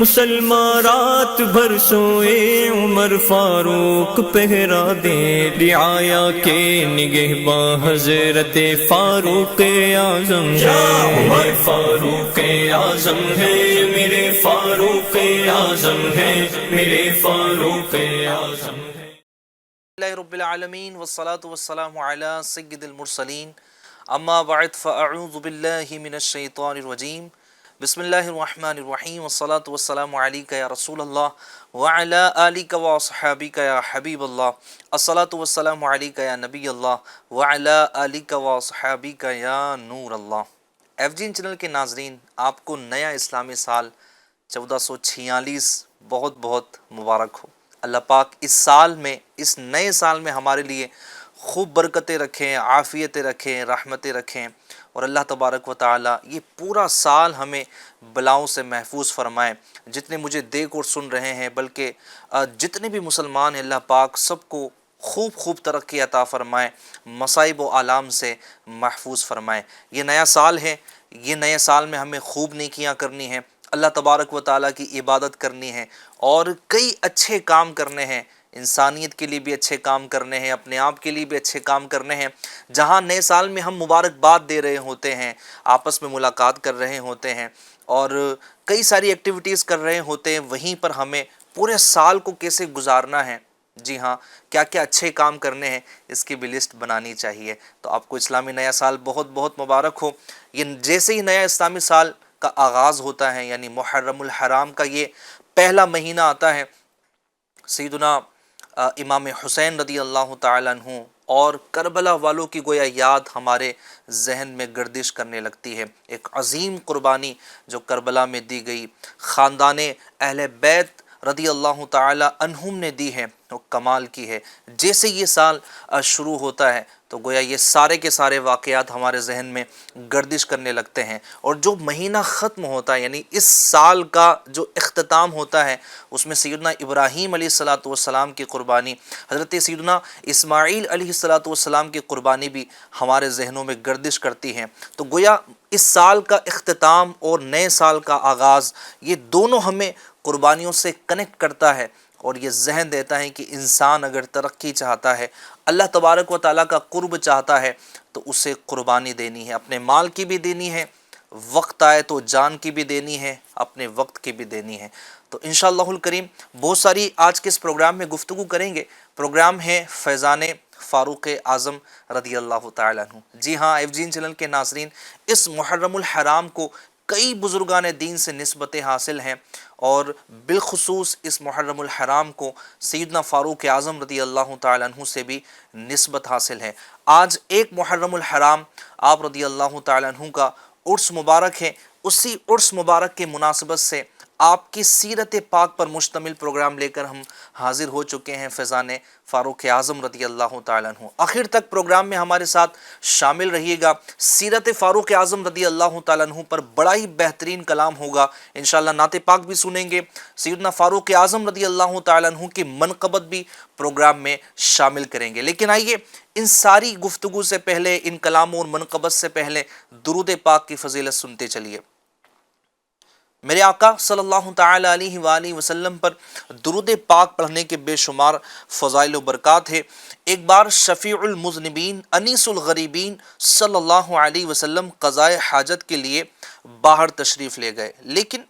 مسلمان رات بھر سوئے عمر فاروق پہرا دے، رعایا کے نگہباں حضرت فاروق اعظم ہے، میرے فاروق اعظم ہے، میرے فاروق اعظم ہے، میرے فاروق اعظم ہے۔ اللہ رب العالمین والصلاة والسلام علی سید المرسلین، اما بعد فاعوذ باللہ من الشیطان الرجیم، بسم اللہ الرحمن الرحیم، والصلاة والسلام علیکہ یا رسول اللہ وعلی آلکہ واصحابکہ یا حبیب اللہ، الصلاة والسلام علیکہ یا نبی اللہ وعلی آلکہ واصحابکہ یا نور اللہ۔ ایف جین چینل کے ناظرین، آپ کو نیا اسلامی سال 1446 بہت بہت مبارک ہو۔ اللہ پاک اس سال میں، اس نئے سال میں ہمارے لیے خوب برکتیں رکھیں، عافیتیں رکھیں، رحمتیں رکھیں، اور اللہ تبارک و تعالی یہ پورا سال ہمیں بلاؤں سے محفوظ فرمائے۔ جتنے مجھے دیکھ اور سن رہے ہیں، بلکہ جتنے بھی مسلمان ہیں، اللہ پاک سب کو خوب خوب ترقی عطا فرمائے، مصائب و آلام سے محفوظ فرمائے۔ یہ نیا سال ہے، یہ نئے سال میں ہمیں خوب نیکیاں کرنی ہیں، اللہ تبارک و تعالیٰ کی عبادت کرنی ہے، اور کئی اچھے کام کرنے ہیں، انسانیت کے لیے بھی اچھے کام کرنے ہیں، اپنے آپ کے لیے بھی اچھے کام کرنے ہیں۔ جہاں نئے سال میں ہم مبارکباد دے رہے ہوتے ہیں، آپس میں ملاقات کر رہے ہوتے ہیں، اور کئی ساری ایکٹیویٹیز کر رہے ہوتے ہیں، وہیں پر ہمیں پورے سال کو کیسے گزارنا ہے، جی ہاں، کیا کیا اچھے کام کرنے ہیں، اس کی بھی لسٹ بنانی چاہیے۔ تو آپ کو اسلامی نیا سال بہت بہت مبارک ہو۔ یہ جیسے ہی نیا اسلامی سال کا آغاز ہوتا ہے، یعنی محرم الحرام کا یہ پہلا مہینہ آتا ہے، سیدنا امام حسین رضی اللہ تعالیٰ عنہ اور کربلا والوں کی گویا یاد ہمارے ذہن میں گردش کرنے لگتی ہے۔ ایک عظیم قربانی جو کربلا میں دی گئی، خاندان اہل بیت رضی اللہ تعالیٰ عنہم نے دی ہے، وہ کمال کی ہے۔ جیسے یہ سال شروع ہوتا ہے تو گویا یہ سارے کے سارے واقعات ہمارے ذہن میں گردش کرنے لگتے ہیں، اور جو مہینہ ختم ہوتا ہے، یعنی اس سال کا جو اختتام ہوتا ہے، اس میں سیدنا ابراہیم علیہ السلام کی قربانی، حضرت سیدنا اسماعیل علیہ السلام کی قربانی بھی ہمارے ذہنوں میں گردش کرتی ہیں۔ تو گویا اس سال کا اختتام اور نئے سال کا آغاز، یہ دونوں ہمیں قربانیوں سے کنیکٹ کرتا ہے، اور یہ ذہن دیتا ہے کہ انسان اگر ترقی چاہتا ہے، اللہ تبارک و تعالیٰ کا قرب چاہتا ہے، تو اسے قربانی دینی ہے، اپنے مال کی بھی دینی ہے، وقت آئے تو جان کی بھی دینی ہے، اپنے وقت کی بھی دینی ہے۔ تو انشاءاللہ الکریم بہت ساری آج کے اس پروگرام میں گفتگو کریں گے۔ پروگرام ہے فیضان فاروق اعظم رضی اللہ تعالیٰ عنہ۔ جی ہاں، ایف جین چینل کے ناظرین، اس محرم الحرام کو کئی بزرگان دین سے نسبتیں حاصل ہیں، اور بالخصوص اس محرم الحرام کو سیدنا فاروق اعظم رضی اللہ تعالیٰ عنہ سے بھی نسبت حاصل ہے۔ آج ایک محرم الحرام آپ رضی اللہ تعالیٰ عنہ کا عرس مبارک ہے۔ اسی عرس مبارک کے مناسبت سے آپ کی سیرت پاک پر مشتمل پروگرام لے کر ہم حاضر ہو چکے ہیں، فیضان فاروق اعظم رضی اللہ تعالیٰ عنہ۔ آخر تک پروگرام میں ہمارے ساتھ شامل رہیے گا۔ سیرت فاروق اعظم رضی اللہ تعالیٰ عنہ پر بڑا ہی بہترین کلام ہوگا، انشاءاللہ نعت پاک بھی سنیں گے، سیدنا فاروق اعظم رضی اللہ تعالیٰ عنہ کی منقبت بھی پروگرام میں شامل کریں گے۔ لیکن آئیے ان ساری گفتگو سے پہلے، ان کلاموں اور منقبت سے پہلے درود پاک کی فضیلت سنتے چلیے۔ میرے آقا صلی اللہ تعالی علیہ وآلہ وسلم پر درود پاک پڑھنے کے بے شمار فضائل و برکات ہے۔ ایک بار شفیع المذنبین انیس الغریبین صلی اللہ علیہ وسلم قضائے حاجت کے لیے باہر تشریف لے گئے، لیکن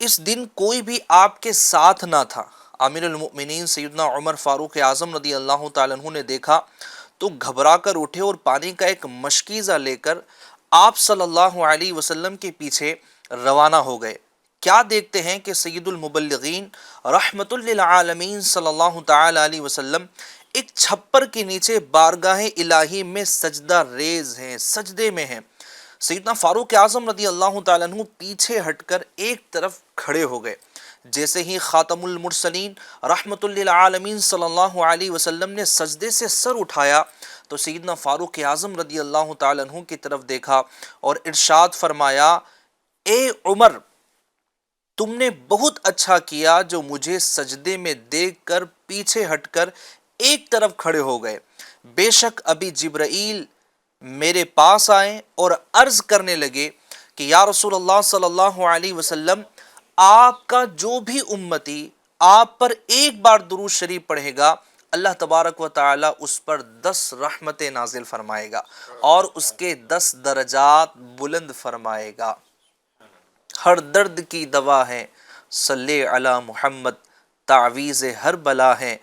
اس دن کوئی بھی آپ کے ساتھ نہ تھا۔ امیر المؤمنین سیدنا عمر فاروق اعظم رضی اللہ تعالیٰ عنہ نے دیکھا تو گھبرا کر اٹھے اور پانی کا ایک مشکیزہ لے کر آپ صلی اللہ علیہ وسلم کے پیچھے روانہ ہو گئے۔ کیا دیکھتے ہیں کہ سید المبلغین رحمت للعالمین صلی اللہ تعالی علیہ وسلم ایک چھپر کے نیچے بارگاہ الہی میں سجدہ ریز ہیں، سجدے میں ہیں۔ سیدنا فاروق اعظم رضی اللہ تعالیٰ عنہ پیچھے ہٹ کر ایک طرف کھڑے ہو گئے۔ جیسے ہی خاتم المرسلین رحمت للعالمین صلی اللہ علیہ وسلم نے سجدے سے سر اٹھایا تو سیدنا فاروق اعظم رضی اللہ تعالیٰ عنہ کی طرف دیکھا اور ارشاد فرمایا، اے عمر، تم نے بہت اچھا کیا جو مجھے سجدے میں دیکھ کر پیچھے ہٹ کر ایک طرف کھڑے ہو گئے۔ بے شک ابھی جبرائیل میرے پاس آئے اور عرض کرنے لگے کہ یا رسول اللہ صلی اللہ علیہ وسلم، آپ کا جو بھی امتی آپ پر ایک بار درود شریف پڑھے گا، اللہ تبارک و تعالی اس پر 10 رحمتیں نازل فرمائے گا اور اس کے 10 درجات بلند فرمائے گا۔ ہر درد کی دوا ہے صلی علی محمد، تعویذ ہر بلا ہے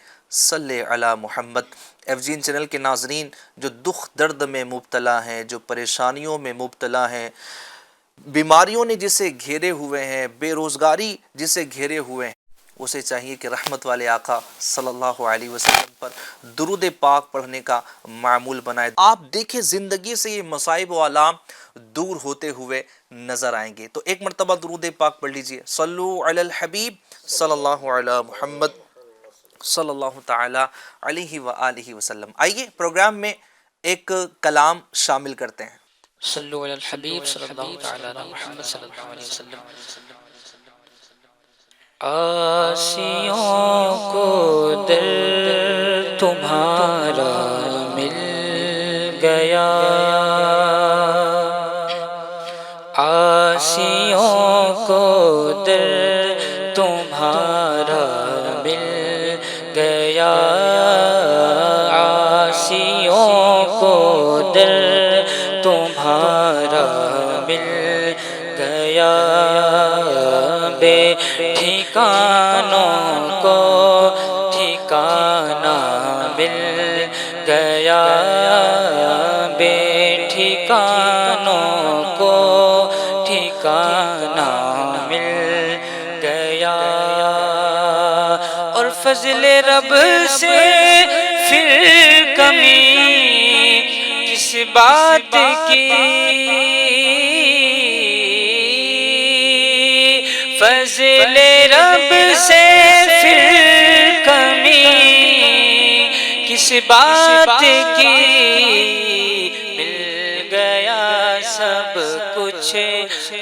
صلی علی محمد۔ ایف جین چینل کے ناظرین، جو دکھ درد میں مبتلا ہیں، جو پریشانیوں میں مبتلا ہیں، بیماریوں نے جسے گھیرے ہوئے ہیں، بے روزگاری جسے گھیرے ہوئے ہیں، اسے چاہیے کہ رحمت والے آقا صلی اللہ علیہ وسلم پر درود پاک پڑھنے کا معمول بنائے۔ آپ دیکھیں زندگی سے یہ مصائب و آلام دور ہوتے ہوئے نظر آئیں گے۔ تو ایک مرتبہ درود پاک پڑھ لیجئے، صلو علی الحبیب صلی اللہ علی محمد صلی اللہ تعالی علیہ وآلہ وسلم۔ آئیے پروگرام میں ایک کلام شامل کرتے ہیں۔ صلو علی الحبیب صلی اللہ تعالی علی محمد صلی اللہ علیہ وسلم۔ آسیوں کو در تمہارا مل گیا، آسیوں کو در تمہارا مل گیا، آسیوں کو در تمہارا مل گیا، بے ٹھکانوں کو ٹھکانہ مل گیا، بے ٹھکانوں کو ٹھکانہ مل گیا، اور فضل رب سے پھر کمی کس بات کی، فضل رب سے پھر کمی کس بات کی، مل گیا سب کچھ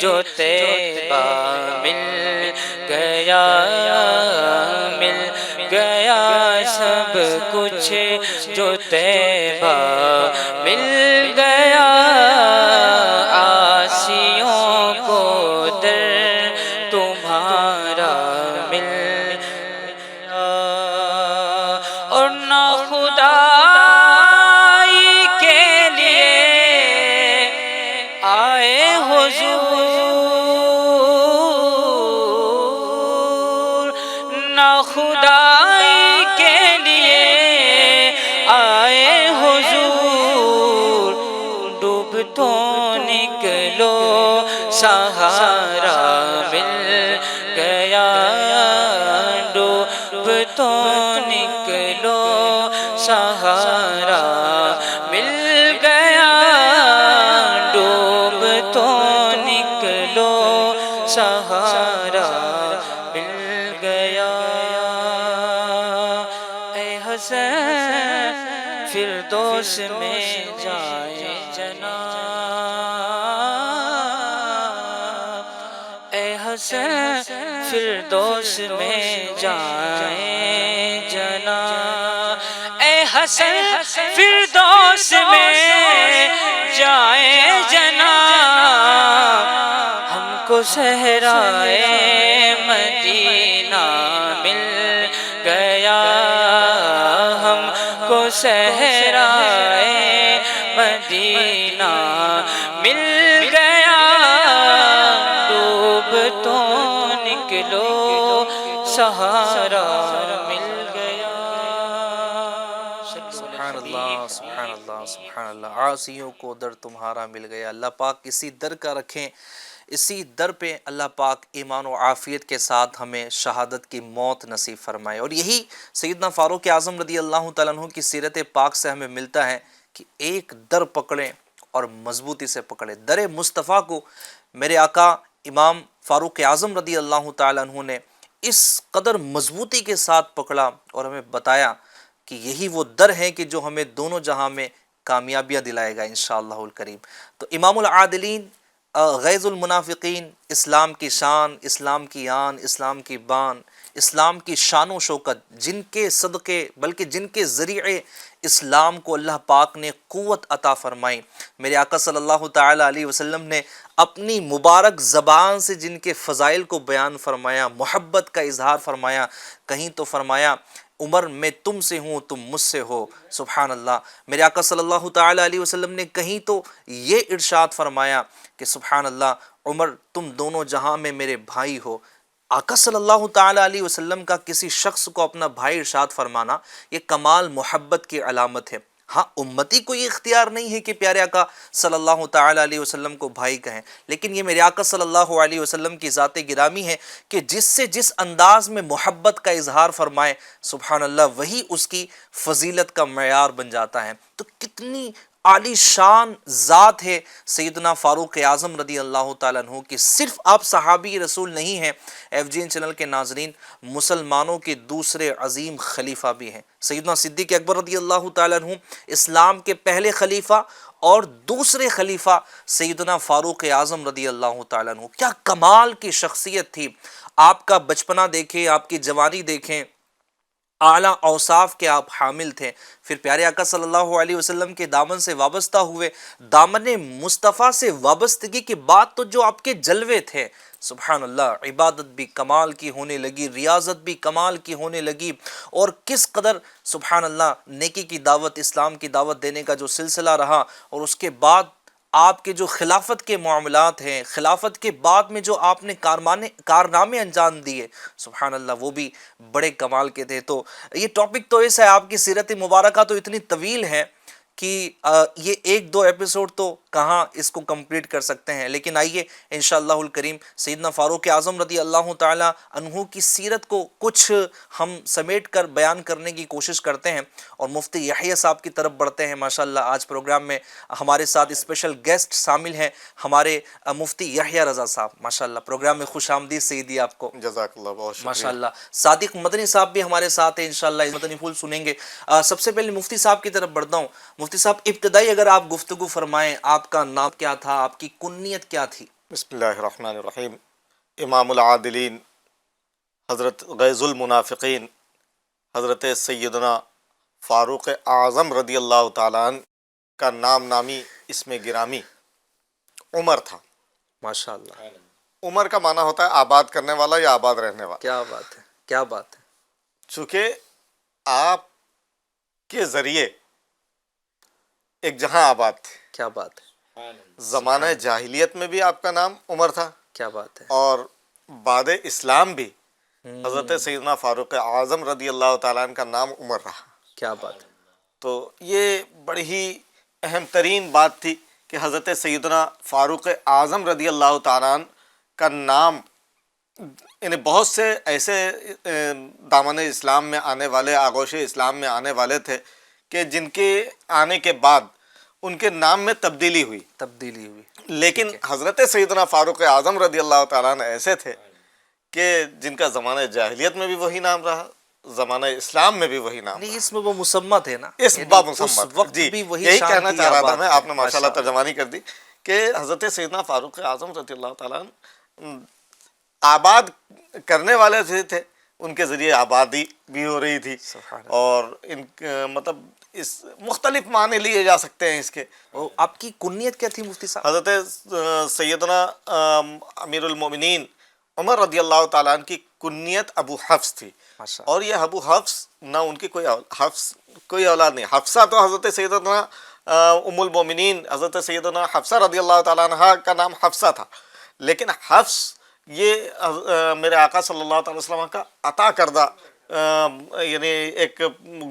جو طیبہ مل گیا، مل گیا سب کچھ جو طیبہ مل گیا، آسیوں کو در تمہارا مل گیا، اور نہ خدائی کے لیے آئے حضور، نہ خدائی کے لیے آئے حضور، ڈوب تو نکلو سہارا مل گیا، ڈوب تو نکلو سہارا مل گیا، ڈوب تو نکلو سہارا مل گیا، اے حسین فردوس میں جائے جناب، اے حسین فردوس میں جائے جناب، اے حسین فردوس میں جائے جناب، ہم کو صحرائے مدینہ مل گیا، ہم کو صحرائے مدینہ مل گیا، ڈوب تو نکلو سہارا مل گیا۔ سبحان اللہ سبحان اللہ سبحان اللہ، عاصیوں کو در تمہارا مل گیا۔ اللہ پاک اسی در کا رکھیں، اسی در پہ اللہ پاک ایمان و عافیت کے ساتھ ہمیں شہادت کی موت نصیب فرمائے۔ اور یہی سیدنا فاروق اعظم رضی اللہ تعالیٰ عنہ کی سیرت پاک سے ہمیں ملتا ہے کہ ایک در پکڑیں اور مضبوطی سے پکڑیں۔ در مصطفیٰ کو میرے آقا امام فاروق اعظم رضی اللہ تعالیٰ عنہ نے اس قدر مضبوطی کے ساتھ پکڑا اور ہمیں بتایا کہ یہی وہ در ہے کہ جو ہمیں دونوں جہاں میں کامیابیاں دلائے گا انشاءاللہ الکریم۔ تو امام العادلین غیظ المنافقین، اسلام کی شان، اسلام کی آن، اسلام کی بان، اسلام کی شان و شوکت، جن کے صدقے بلکہ جن کے ذریعے اسلام کو اللہ پاک نے قوت عطا فرمائی، میرے آقا صلی اللہ تعالی علیہ وسلم نے اپنی مبارک زبان سے جن کے فضائل کو بیان فرمایا، محبت کا اظہار فرمایا، کہیں تو فرمایا عمر میں تم سے ہوں تم مجھ سے ہو، سبحان اللہ۔ میرے آقا صلی اللہ تعالی علیہ وسلم نے کہیں تو یہ ارشاد فرمایا کہ سبحان اللہ عمر تم دونوں جہاں میں میرے بھائی ہو۔ آقا صلی اللہ تعالی علیہ وسلم کا کسی شخص کو اپنا بھائی ارشاد فرمانا یہ کمال محبت کی علامت ہے۔ ہاں امتی کو یہ اختیار نہیں ہے کہ پیارے آقا صلی اللہ تعالی علیہ وسلم کو بھائی کہیں، لیکن یہ میرے آقا صلی اللہ علیہ وسلم کی ذات گرامی ہے کہ جس سے جس انداز میں محبت کا اظہار فرمائے سبحان اللہ وہی اس کی فضیلت کا معیار بن جاتا ہے۔ تو کتنی عالی شان ذات ہے سیدنا فاروق اعظم رضی اللہ تعالیٰ عنہ کی۔ صرف آپ صحابی رسول نہیں ہیں ایف جی این چینل کے ناظرین، مسلمانوں کے دوسرے عظیم خلیفہ بھی ہیں۔ سیدنا صدیق اکبر رضی اللہ تعالیٰ عنہ اسلام کے پہلے خلیفہ اور دوسرے خلیفہ سیدنا فاروق اعظم رضی اللہ تعالیٰ عنہ، کیا کمال کی شخصیت تھی۔ آپ کا بچپنا دیکھیں، آپ کی جوانی دیکھیں، اعلیٰ اوصاف کے آپ حامل تھے، پھر پیارے آقا صلی اللہ علیہ وسلم کے دامن سے وابستہ ہوئے، دامن مصطفیٰ سے وابستگی کے بعد تو جو آپ کے جلوے تھے سبحان اللہ، عبادت بھی کمال کی ہونے لگی، ریاضت بھی کمال کی ہونے لگی، اور کس قدر سبحان اللہ نیکی کی دعوت، اسلام کی دعوت دینے کا جو سلسلہ رہا، اور اس کے بعد آپ کے جو خلافت کے معاملات ہیں، خلافت کے بعد میں جو آپ نے کارنامے انجام دیے سبحان اللہ وہ بھی بڑے کمال کے تھے۔ تو یہ ٹاپک تو ایسا ہے، آپ کی سیرت مبارکہ تو اتنی طویل ہے کہ یہ ایک دو ایپیسوڈ تو کہاں اس کو کمپلیٹ کر سکتے ہیں، لیکن آئیے انشاءاللہ الکریم سیدنا فاروق اعظم رضی اللہ تعالی عنہ کی سیرت کو کچھ ہم سمیٹ کر بیان کرنے کی کوشش کرتے ہیں، اور مفتی یحییٰ صاحب کی طرف بڑھتے ہیں۔ ماشاءاللہ آج پروگرام میں ہمارے ساتھ اسپیشل گیسٹ شامل ہیں ہمارے مفتی یحییٰ رضا صاحب، ماشاءاللہ پروگرام میں خوش آمدید سیدی آپ کو۔ جزاک اللہ، بہت شکریہ۔ ماشاءاللہ صادق مدنی صاحب بھی ہمارے ساتھ ہیں، انشاءاللہ مدنی پھول سنیں گے۔ سب سے پہلے مفتی صاحب کی طرف بڑھتا ہوں۔ مفتی صاحب ابتدائی اگر آپ گفتگو فرمائیں، آپ کا نام کیا تھا، آپ کی کنیت کیا تھی؟ بسم اللہ الرحمن الرحیم۔ امام العادلین حضرت غیظ المنافقین حضرت سیدنا فاروق اعظم رضی اللہ تعالیٰ عنہ کا نام نامی اسم گرامی عمر تھا۔ ماشاءاللہ عمر کا معنی ہوتا ہے آباد کرنے والا یا آباد رہنے والا۔ کیا بات ہے، کیا بات ہے۔ چونکہ آپ کے ذریعے ایک جہاں آباد تھے، کیا بات ہے، زمانہ جاہلیت میں بھی آپ کا نام عمر تھا، کیا بات ہے۔ اور بعد اسلام بھی حضرت سیدنا فاروق اعظم رضی اللہ تعالیٰ عنہ کا نام عمر رہا۔ کیا بات ہے۔ تو یہ بڑی ہی اہم ترین بات تھی کہ حضرت سیدنا فاروق اعظم رضی اللہ تعالیٰ عنہ کا نام، یعنی بہت سے ایسے دامن اسلام میں آنے والے، آغوش اسلام میں آنے والے تھے کہ جن کے آنے کے بعد ان کے نام میں تبدیلی ہوئی، لیکن حضرت سیدنا فاروق اعظم رضی اللہ تعالیٰ عنہ ایسے تھے کہ جن کا زمانہ جاہلیت میں بھی وہی نام رہا، زمانہ اسلام میں بھی وہی نام رہا۔ اس میں وہ مسمہ تھے نا، اس باب مسمت، جی یہی کہنا چاہ رہا تھا میں، آپ نے ماشاءاللہ ترجمانی کر دی کہ حضرت سیدنا فاروق اعظم رضی اللہ تعالیٰ عنہ آباد کرنے والے تھے، ان کے ذریعے آبادی بھی ہو رہی تھی، اور ان مطلب اس مختلف معنی لیے جا سکتے ہیں اس کے۔ آپ کی کنیت کیا تھی مفتی صاحب؟ حضرت سیدنا امیر المومنین عمر رضی اللہ تعالیٰ عنہ کی کنیت ابو حفص تھی، اور یہ ابو حفص نہ ان کی کوئی اولاد نہیں، حفصہ تو حضرت سیدنا ام المومنین حضرت سیدنا حفصہ رضی اللہ تعالیٰ عنہ کا نام حفصہ تھا، لیکن حفص یہ میرے آقا صلی اللہ علیہ وسلم کا عطا کردہ یعنی ایک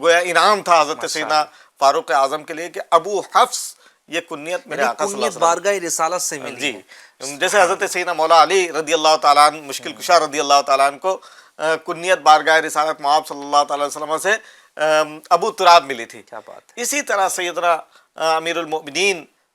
گویا انعام تھا حضرت سیدنا فاروق اعظم کے لیے کہ ابو حفص یہ کنیت میرے آقا صلی اللہ علیہ وسلم بارگاہ رسالت سے ملی۔ جی، جیسے حضرت سیدنا مولا علی رضی اللہ تعالیٰ عنہ مشکل کشا رضی اللہ تعالیٰ عنہ کو کنیت بارگاہ رسالت مآب صلی اللہ تعالیٰ علیہ وسلم سے ابو تراب ملی تھی، کیا بات ہے۔ اسی طرح سیدنا امیر المؤمنین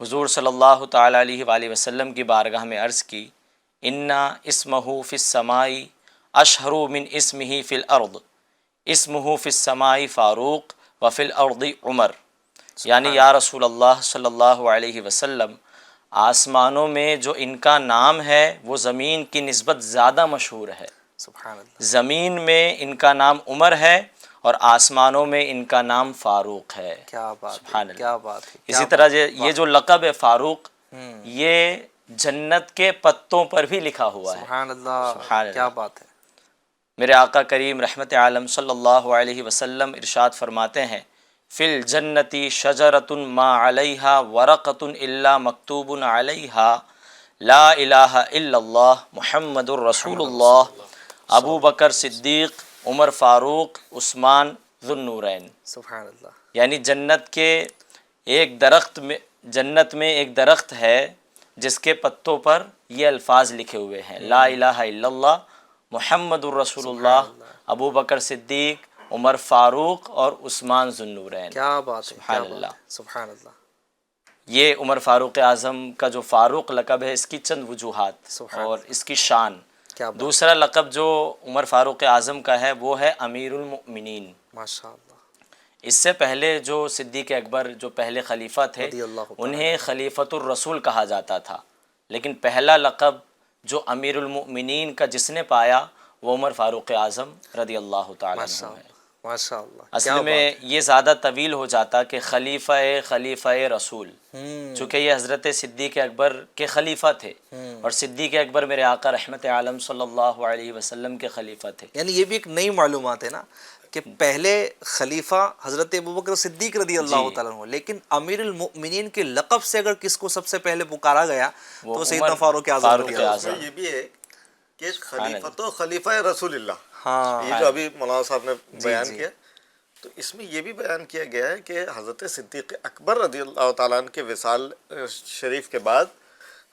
حضور صلی اللہ تعالیٰ علیہ وآلہ وسلم کی بارگاہ میں عرض کی انا اسمہ فی السماء اشہر من اسمہ فی الارض اسمہ فی السماء فاروق وفی الارض عمر، یعنی یا رسول اللہ صلی اللہ علیہ وسلم آسمانوں میں جو ان کا نام ہے وہ زمین کی نسبت زیادہ مشہور ہے، سبحان اللہ، زمین میں ان کا نام عمر ہے اور آسمانوں میں ان کا نام فاروق ہے۔ کیا بات سبحان ہے، اللہ۔ کیا بات ہے، اسی طرح یہ جو لقب ہے فاروق، یہ جنت کے پتوں پر بھی لکھا ہوا ہے۔ سبحان اللہ، سبحان اللہ۔ کیا بات ہے۔ میرے آقا کریم رحمت عالم صلی اللہ علیہ وسلم ارشاد فرماتے ہیں فی الجنتی شجرۃ ما علیہا ورقۃ الا مکتوب علیہا لا الہ الا اللہ محمد الرسول اللہ، ابو بکر صدیق، عمر فاروق، عثمان ذو النورین۔ سبحان اللہ، یعنی جنت میں ایک درخت ہے جس کے پتوں پر یہ الفاظ لکھے ہوئے ہیں، لا الہ الا اللہ محمد الرسول اللہ، ابو بکر صدیق، عمر فاروق اور عثمان ذو النورین۔ کیا بات ہے، سبحان کیا بات اللہ۔ ہے، سبحان اللہ، یہ عمر فاروق اعظم کا جو فاروق لقب ہے اس کی چند وجوہات سبحان اور اس کی شان۔ کیا بات، دوسرا لقب جو عمر فاروق اعظم کا ہے وہ ہے امیر المؤمنین۔ ماشاء اللہ، اس سے پہلے جو صدیق اکبر جو پہلے خلیفہ تھے رضی اللہ تعالیٰ انہیں خلیفۃ الرسول کہا جاتا تھا، لیکن پہلا لقب جو امیر المؤمنین کا جس نے پایا وہ عمر فاروق اعظم رضی اللہ تعالیٰ ماشاء عنہ ہے۔ اللہ، ماشاء اللہ، اصل میں یہ زیادہ طویل ہو جاتا کہ خلیفہ رسول، چونکہ یہ حضرت صدیق اکبر کے خلیفہ تھے اور صدیق اکبر میرے آقا رحمت عالم صلی اللہ علیہ وسلم کے خلیفہ تھے۔ یعنی یہ بھی ایک نئی معلومات ہے نا کہ پہلے خلیفہ حضرت ابوبکر صدیق رضی اللہ تعالیٰ عنہ، لیکن امیر المؤمنین کے لقب سے اگر کس کو سب سے پہلے پکارا گیا تو سیدنا فاروق اعظم رضی اللہ عنہ۔ یہ بھی ہے کہ خلیفۃ و خلیفہ رسول اللہ، ہاں، یہ جو ابھی مولانا صاحب نے بیان کیا، تو اس میں یہ بھی بیان کیا گیا ہے کہ حضرت صدیق اکبر رضی اللہ تعالیٰ عنہ کے وصال شریف کے بعد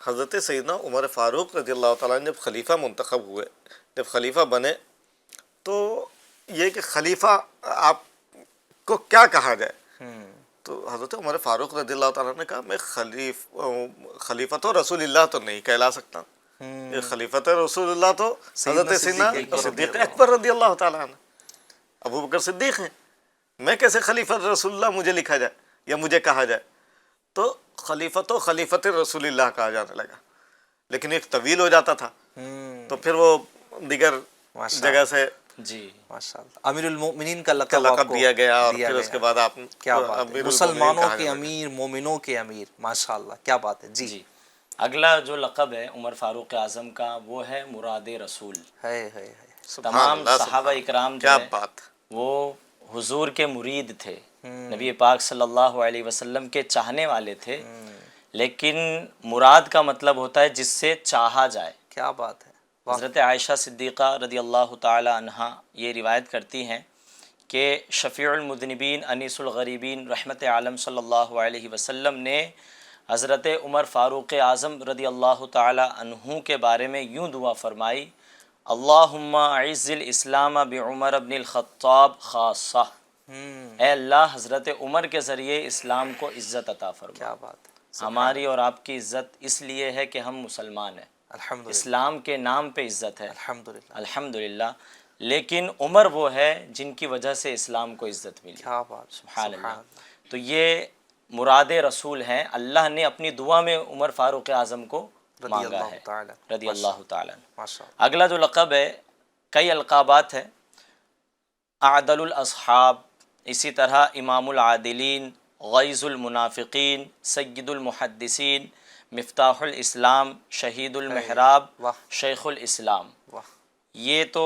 حضرت سیدنا عمر فاروق رضی اللہ تعالیٰ عنہ جب خلیفہ منتخب ہوئے، جب خلیفہ بنے، تو یہ کہ خلیفہ آپ کو کیا کہا جائے، تو حضرت عمر فاروق رضی اللہ تعالیٰ نے کہا میں خلیفۃ رسول اللہ تو نہیں کہلا سکتا، خلیفۃ رسول اللہ تو حضرت سیدنا صدیق اکبر رضی اللہ تعالیٰ عنہ، ابو بکر صدیق ہیں، میں کیسے خلیفۃ رسول اللہ مجھے لکھا جائے یا مجھے کہا جائے، تو خلیفۃ رسول اللہ کہا جانے لگا، لیکن ایک طویل ہو جاتا تھا تو پھر وہ دیگر جگہ سے جی ماشاء اللہ امیر المؤمنین کا لقب دیا گیا، اور پھر اس کے بعد آپ کیا بات ہے، مسلمانوں کے امیر، مومنوں کے امیر، ماشاء اللہ، کیا بات ہے۔ جی، اگلا جو لقب ہے عمر فاروق اعظم کا وہ ہے مراد رسول۔ ہے تمام صحابہ اکرام جو کیا ہے بات، وہ حضور کے مرید تھے، نبی پاک صلی اللہ علیہ وسلم کے چاہنے والے تھے، لیکن مراد کا مطلب ہوتا ہے جس سے چاہا جائے۔ کیا بات ہے، حضرت عائشہ صدیقہ رضی اللہ تعالی عنہا یہ روایت کرتی ہیں کہ شفیع المذنبین انیس الغریبین رحمت عالم صلی اللہ علیہ وسلم نے حضرت عمر فاروق اعظم رضی اللہ تعالی عنہ کے بارے میں یوں دعا فرمائی، اللہم اعز الاسلام بعمر بن الخطاب خاصہ، اے اللہ حضرت عمر کے ذریعے اسلام کو عزت عطا فرما۔ کیا بات ہے، ہماری اور آپ کی عزت اس لیے ہے کہ ہم مسلمان ہیں، الحمدللہ، اسلام کے نام پہ عزت ہے الحمدللہ، الحمدللہ، لیکن عمر وہ ہے جن کی وجہ سے اسلام کو عزت ملی۔ کیا بات، سبحان اللہ۔ تو یہ مراد رسول ہیں، اللہ نے اپنی دعا میں عمر فاروق اعظم کو مانگا ہے رضی اللہ تعالیٰ عنہ۔ ماشاء اللہ، اگلا جو لقب ہے، کئی القابات ہیں، اعدل الاصحاب، اسی طرح امام العادلین، غیظ المنافقین، سید المحدثین، مفتاح الاسلام، شہید المحراب، شیخ الاسلام۔ واہ، یہ تو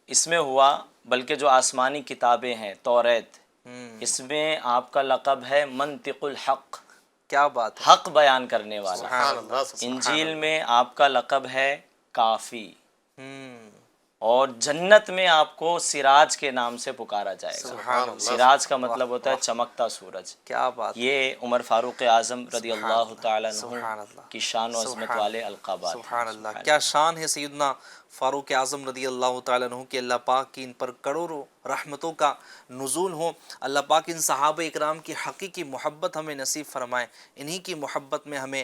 اس میں ہوا، بلکہ جو آسمانی کتابیں ہیں توریت، اس میں آپ کا لقب ہے منطق الحق، کیا بات ہے، حق بیان کرنے والا۔ سبحان اللہ، انجیل میں آپ کا لقب ہے کافی، اور جنت میں آپ کو سراج کے نام سے پکارا جائے گا۔ سراج کا مطلب ہوتا ہے چمکتا سورج۔ کیا بات، یہ عمر فاروق اعظم رضی اللہ تعالیٰ سبحان عنہ اللہ، کی شان و عظمت والے القابات۔ سبحان اللہ، کیا شان ہے سیدنا فاروق اعظم رضی اللہ تعالیٰ عنہ کہ اللہ پاک کی ان پر کروڑوں رحمتوں کا نزول ہو. اللہ پاک ان صحابہ اکرام کی حقیقی محبت ہمیں نصیب فرمائے, انہی کی محبت میں ہمیں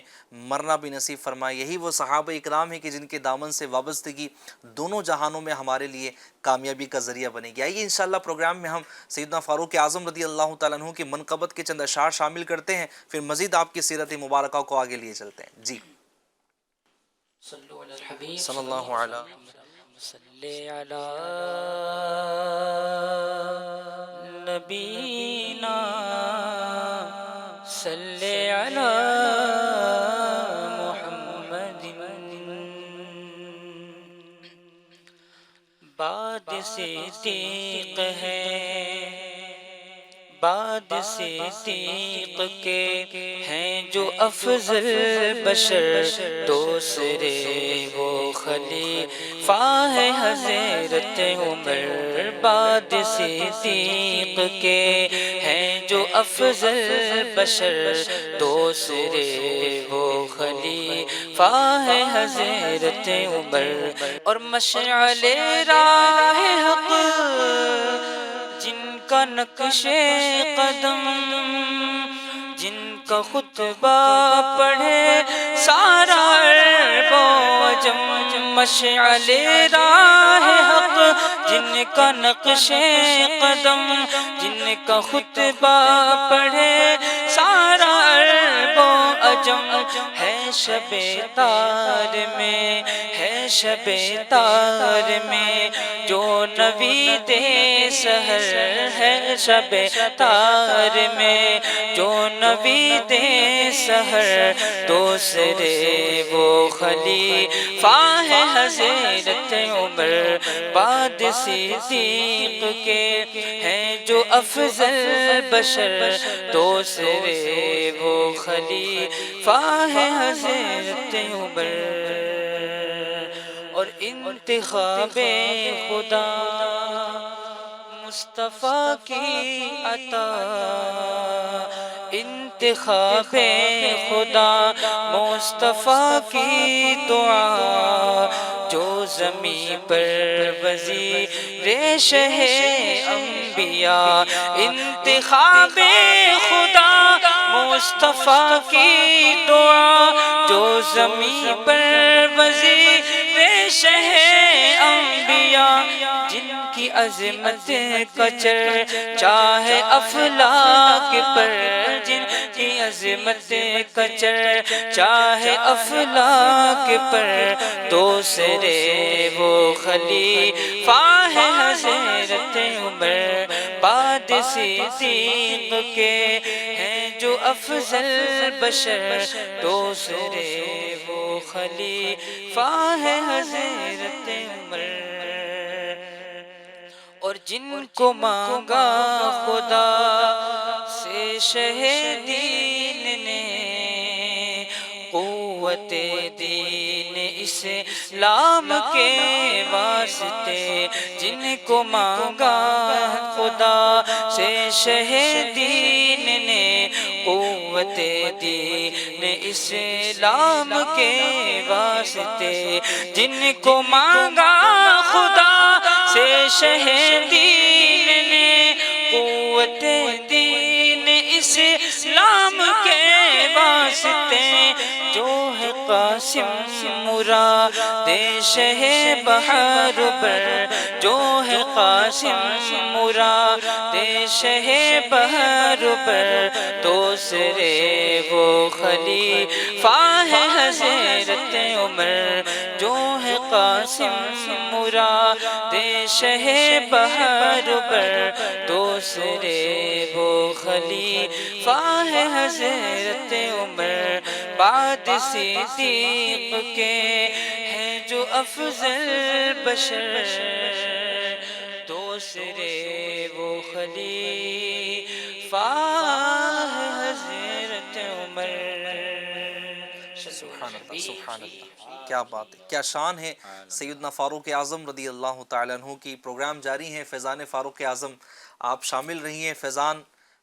مرنا بھی نصیب فرمائے. یہی وہ صحابہ اکرام ہیں کہ جن کے دامن سے وابستگی دونوں جہانوں میں ہمارے لیے کامیابی کا ذریعہ بنے گی. آئیے انشاءاللہ پروگرام میں ہم سیدنا فاروق اعظم رضی اللہ تعالیٰ عنہ کی منقبت کے چند اشعار شامل کرتے ہیں, پھر مزید آپ کی سیرت مبارکہ کو آگے لیے چلتے ہیں. جی صلی اللہ علیہ صلی علی نبینا صلی علی محمد. بعد صدیق ہے بعد صدیق کے ہیں جو افضل بشر, دوسرے وہ خلیفہ ہے حضرت عمر. بعد صدیق کے ہیں جو افضل بشر, دوسرے وہ خلیفہ ہے حضرت عمر. اور مشعل راہ حق جن کا نقش قدم, جن کا خطبہ پڑھے سارا عرب و عجم. مشعل راہ حق جن کا نقش قدم, جن کا خطبہ پڑھے سارا عرب و عجم. ہے شب تار میں ہے شب تار میں جو نوید سحر, ہے شب تار میں جو نوید سحر, دوسرے وہ خلیفہ ہے حضرت عمر. بعد صدیق کے ہیں جو افضل بشر, دوسرے وہ خلیفہ ہے حضرت عمر. اور انتخاب خدا مصطفیٰ کی عطا, انتخاب خدا مصطفیٰ کی دعا, جو زمین پر وزیر شہ انبیاء. انتخاب خدا مصطفیٰ کی دعا, جو زمین پر وزیر شہ انبیاء. جن کی عظمت کا چرچا ہے افلاک پر, جن کی عظمت کا چرچا ہے افلاک پر, دوسرے وہ خلیفہ ہے حضرت عمر. بعد صدیق کے ہیں جو افضل بشر, دوسرے وہ خلیفہ ہے حضرت عمر. اور جن کو مانگا خدا سے شہ دین نے, قوت دین اسلام کے واسطے. جن کو مانگا خدا سے شہ دین نے, قوت دین اسلام کے واسطے. جن کو مانگا خدا سے شہ دین نے, قوت دین اسلام کے واسطے. جو ہے قاسم مراد شہ بہر بر, جو ہے قاسم مراد شہ بہر بر, دوسرے وہ خلیفہ ہے حضرت عمر. جو ہے قاسم مراد شہ بہر بر, دوسرے وہ خلیفہ ہے حضرت عمر. بعد صدیق کے ہیں جو افضل بشر, دوسرے وہ خلیفہ ہے حضرت عمر. سبحان اللہ سبحان اللہ, کیا بات ہے, کیا شان ہے سیدنا فاروق اعظم رضی اللہ تعالیٰ عنہ کی. پروگرام جاری ہے فیضان فاروق اعظم, آپ شامل رہیے. فیضان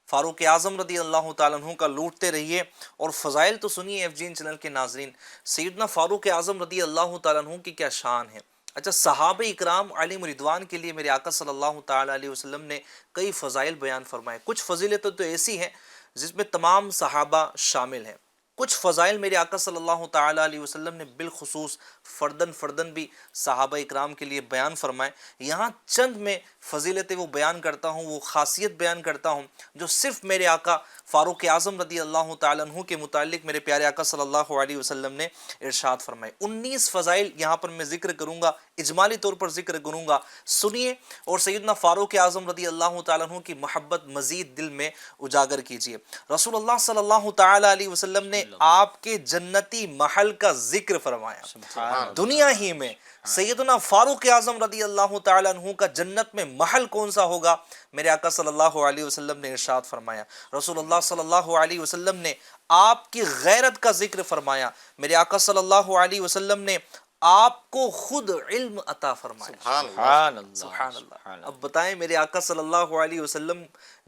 فاروق اعظم رضی اللہ تعالیٰ عنہ کا لوٹتے رہیے, اور فضائل تو سنیے ایف جی این چینل کے ناظرین. سیدنا فاروق اعظم رضی اللہ تعالیٰ عنہ کی کیا شان ہے. اچھا، صحابہ اکرام علیہم رضوان کے لیے میرے آقا صلی اللہ تعالیٰ علیہ وسلم نے کئی فضائل بیان فرمائے. کچھ فضیلتیں تو ایسی ہیں جس میں تمام صحابہ شامل ہیں. کچھ فضائل میرے آقا صلی اللہ تعالیٰ علیہ وسلم نے بالخصوص فردن بھی صحابہ اکرام کے لیے بیان فرمائے. یہاں چند میں فضیلتیں وہ بیان کرتا ہوں، وہ خاصیت بیان کرتا ہوں جو صرف میرے آقا فاروق اعظم رضی اللہ تعالیٰ عنہ کے متعلق میرے پیارے آقا صلی اللہ علیہ وسلم نے ارشاد فرمائے. 19 فضائل یہاں پر میں ذکر کروں گا، اجمالی طور پر ذکر کروں گا، سنیے اور سیدنا فاروق اعظم رضی اللہ تعالیٰ عنہ کی محبت مزید دل میں اجاگر کیجیے. رسول اللہ صلی اللہ تعالیٰ علیہ وسلم نے آپ کے جنتی محل کا ذکر فرمایا. دنیا ہی میں سیدنا فاروق اعظم رضی اللہ تعالیٰ عنہ کا جنت میں محل کون سا ہوگا؟ میرے آقا صلی اللہ علیہ وسلم نے ارشاد فرمایا. رسول اللہ صلی اللہ علیہ وسلم نے آپ کی غیرت کا ذکر فرمایا. میرے آقا صلی اللہ علیہ وسلم نے آپ کو خود علم عطا فرمایا. سبحان اللہ، سبحان اللہ. اب بتائیں میرے آقا صلی اللہ علیہ وسلم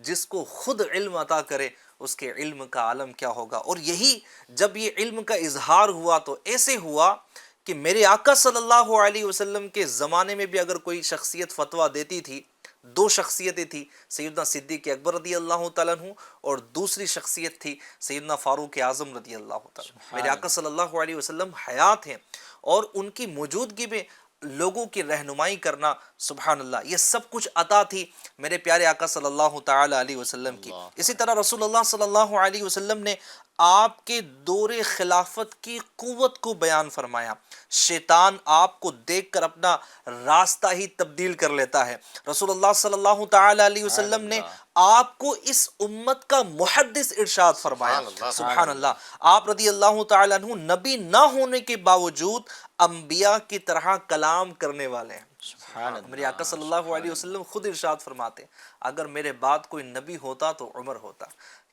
جس کو خود علم عطا کرے اس کے علم کا عالم کیا ہوگا. اور یہی جب یہ علم کا اظہار ہوا تو ایسے ہوا کہ میرے آقا صلی اللہ علیہ وسلم کے زمانے میں بھی اگر کوئی شخصیت فتویٰ دیتی تھی، 2 شخصیتیں تھی، سیدنا صدیق اکبر رضی اللہ تعالیٰ عنہ اور دوسری شخصیت تھی سیدنا فاروق اعظم رضی اللہ تعالیٰ عنہ. میرے آقا صلی اللہ علیہ وسلم حیات ہیں اور ان کی موجودگی میں لوگوں کی رہنمائی کرنا، سبحان اللہ، یہ سب کچھ عطا تھی میرے پیارے آقا صلی اللہ تعالیٰ علیہ وسلم کی. اسی طرح رسول اللہ صلی اللہ علیہ وسلم نے آپ کے دور خلافت کی قوت کو بیان فرمایا. شیطان آپ کو دیکھ کر اپنا راستہ ہی تبدیل کر لیتا ہے. رسول اللہ صلی اللہ تعالیٰ علیہ وسلم نے آپ کو اس امت کا محدث ارشاد فرمایا. سبحان اللہ. آپ رضی اللہ تعالیٰ عنہ نبی نہ ہونے کے باوجود انبیاء کی طرح کلام کرنے والے ہیں. میرے آقا صلی اللہ علیہ وسلم خود ارشاد فرماتے اگر میرے بعد کوئی نبی ہوتا تو عمر ہوتا.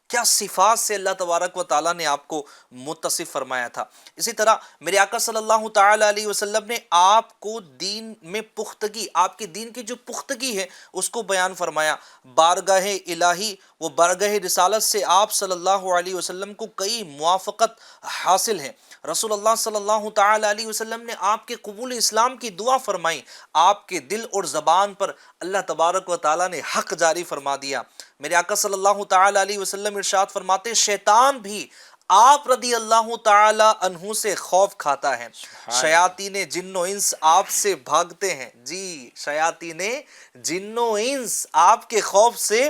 کیا صفات سے اللہ تبارک و تعالیٰ نے آپ کو متصف فرمایا تھا. اسی طرح میرے آقا صلی اللہ تعالیٰ علیہ وسلم نے آپ کو دین میں پختگی، آپ کے دین کی جو پختگی ہے اس کو بیان فرمایا. بارگاہ الہی و بارگاہ رسالت سے آپ صلی اللہ علیہ وسلم کو کئی موافقت حاصل ہیں. رسول اللہ صلی اللہ تعالیٰ علیہ وسلم نے آپ کے قبول اسلام کی دعا فرمائی. آپ کے دل اور زبان پر اللہ تبارک و تعالیٰ نے حق جاری فرما دیا. میرے آقا صلی اللہ تعالیٰ علیہ وسلم ارشاد فرماتے شیطان بھی آپ رضی اللہ تعالیٰ عنہ سے خوف کھاتا ہے. شیاطین جن و انس آپ سے بھاگتے ہیں. جی، شیاطین جن و انس آپ کے خوف سے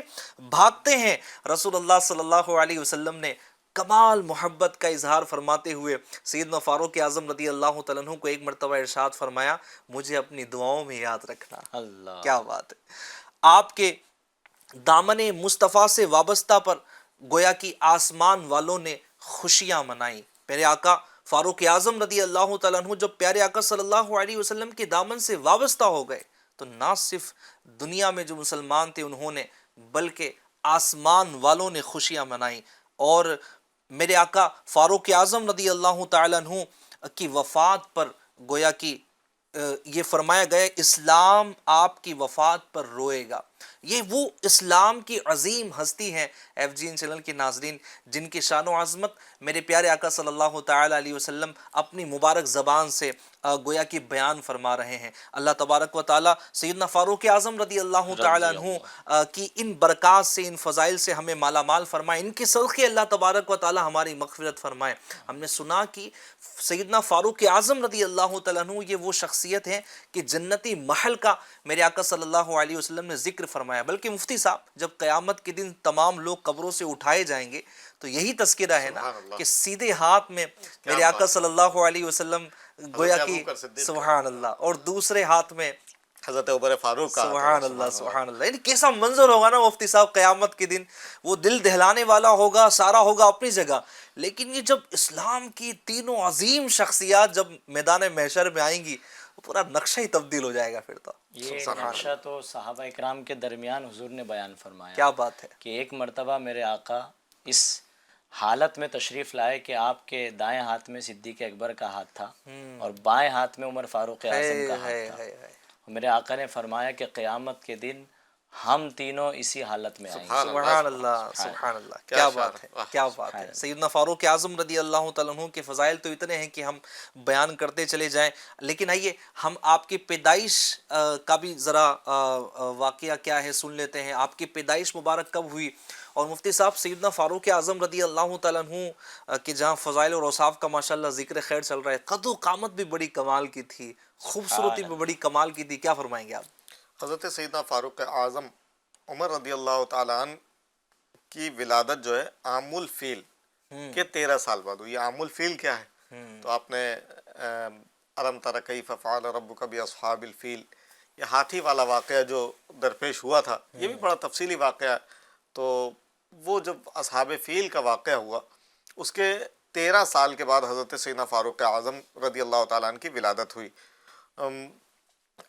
بھاگتے ہیں. رسول اللہ صلی اللہ علیہ وسلم نے کمال محبت کا اظہار فرماتے ہوئے سیدنا فاروق اعظم رضی اللہ تعالیٰ عنہ کو ایک مرتبہ ارشاد فرمایا مجھے اپنی دعاؤں میں یاد رکھنا. اللہ، کیا بات ہے. آپ کے دامن مصطفیٰ سے وابستہ پر گویا کہ آسمان والوں نے خوشیاں منائی. میرے آقا فاروق اعظم رضی اللہ تعالیٰ عنہ جب پیارے آقا صلی اللہ علیہ وسلم کے دامن سے وابستہ ہو گئے تو نہ صرف دنیا میں جو مسلمان تھے انہوں نے بلکہ آسمان والوں نے خوشیاں منائی. اور میرے آقا فاروق اعظم رضی اللہ تعالیٰ عنہ کی وفات پر گویا کہ یہ فرمایا گیا اسلام آپ کی وفات پر روئے گا. یہ وہ اسلام کی عظیم ہستی ہیں ایف جی این چینل کے ناظرین جن کی شان و عظمت میرے پیارے آقا صلی اللہ تعالیٰ علیہ وسلم اپنی مبارک زبان سے گویا کہ بیان فرما رہے ہیں. اللہ تبارک و تعالیٰ سیدنا فاروق اعظم رضی اللہ تعالیٰ عنہ کی ان برکات سے، ان فضائل سے ہمیں مالا مال فرمائے. ان کے صدقے اللہ تبارک و تعالیٰ ہماری مغفرت فرمائے. ہم نے سنا کہ سیدنا فاروق اعظم رضی اللہ تعالیٰ عنہ یہ وہ شخصیت ہیں کہ جنتی محل کا میرے آقا صلی اللہ علیہ وسلم نے ذکر فرمایا. بلکہ مفتی صاحب جب قیامت کے دن تمام لوگ قبروں سے اٹھائے جائیں گے تو یہی تذکرہ ہے نا کہ سیدھے ہاتھ میں میرے آقا صلی اللہ علیہ وسلم گویا کہ سبحان اللہ اور دوسرے ہاتھ میں حضرت عمر فاروق کا. سبحان اللہ سبحان اللہ. یعنی کیسا منظر ہوگا نا مفتی صاحب قیامت کے دن. وہ دل دہلانے والا ہوگا، سارا ہوگا اپنی جگہ. لیکن یہ جب اسلام کی تینوں عظیم شخصیات جب میدان محشر میں آئیں گی پورا نقشہ ہی تبدیل ہو جائے گا. پھر تو یہ نقشہ تو صحابہ اکرام کے درمیان حضور نے بیان فرمایا. کیا بات ہے کہ ایک مرتبہ میرے آقا اس حالت میں تشریف لائے کہ آپ کے دائیں ہاتھ میں صدیق اکبر کا ہاتھ تھا اور بائیں ہاتھ میں عمر فاروق اعظم کا ہاتھ تھا. میرے آقا نے فرمایا کہ قیامت کے دن ہم تینوں اسی حالت میں آئیں گے. سبحان اللہ سبحان اللہ، کیا بات ہے کیا بات ہے. سیدنا فاروق اعظم رضی اللہ تعالیٰ عنہ کے فضائل تو اتنے ہیں کہ ہم بیان کرتے چلے جائیں، لیکن آئیے ہم آپ کی پیدائش کا بھی ذرا واقعہ کیا ہے سن لیتے ہیں. آپ کی پیدائش مبارک کب ہوئی؟ اور مفتی صاحب سیدنا فاروق اعظم رضی اللہ تعالیٰ عنہ کے جہاں فضائل اور اوصاف کا ماشاءاللہ ذکر خیر چل رہا ہے، قد و قامت بھی بڑی کمال کی تھی، خوبصورتی بھی بڑی کمال کی تھی، کیا فرمائیں گے آپ؟ حضرت سیدنا فاروق اعظم عمر رضی اللہ تعالیٰ عنہ کی ولادت جو ہے عام الفیل کے 13 سال بعد ہوئی. عام الفیل کیا ہے؟ تو آپ نے الم تر کیف فعل ربک باصحاب الفیل، یہ ہاتھی والا واقعہ جو درپیش ہوا تھا، یہ بھی بڑا تفصیلی واقعہ ہے. تو وہ جب اصحاب فیل کا واقعہ ہوا، اس کے 13 سال کے بعد حضرت سیدنا فاروق اعظم رضی اللہ تعالیٰ عنہ کی ولادت ہوئی.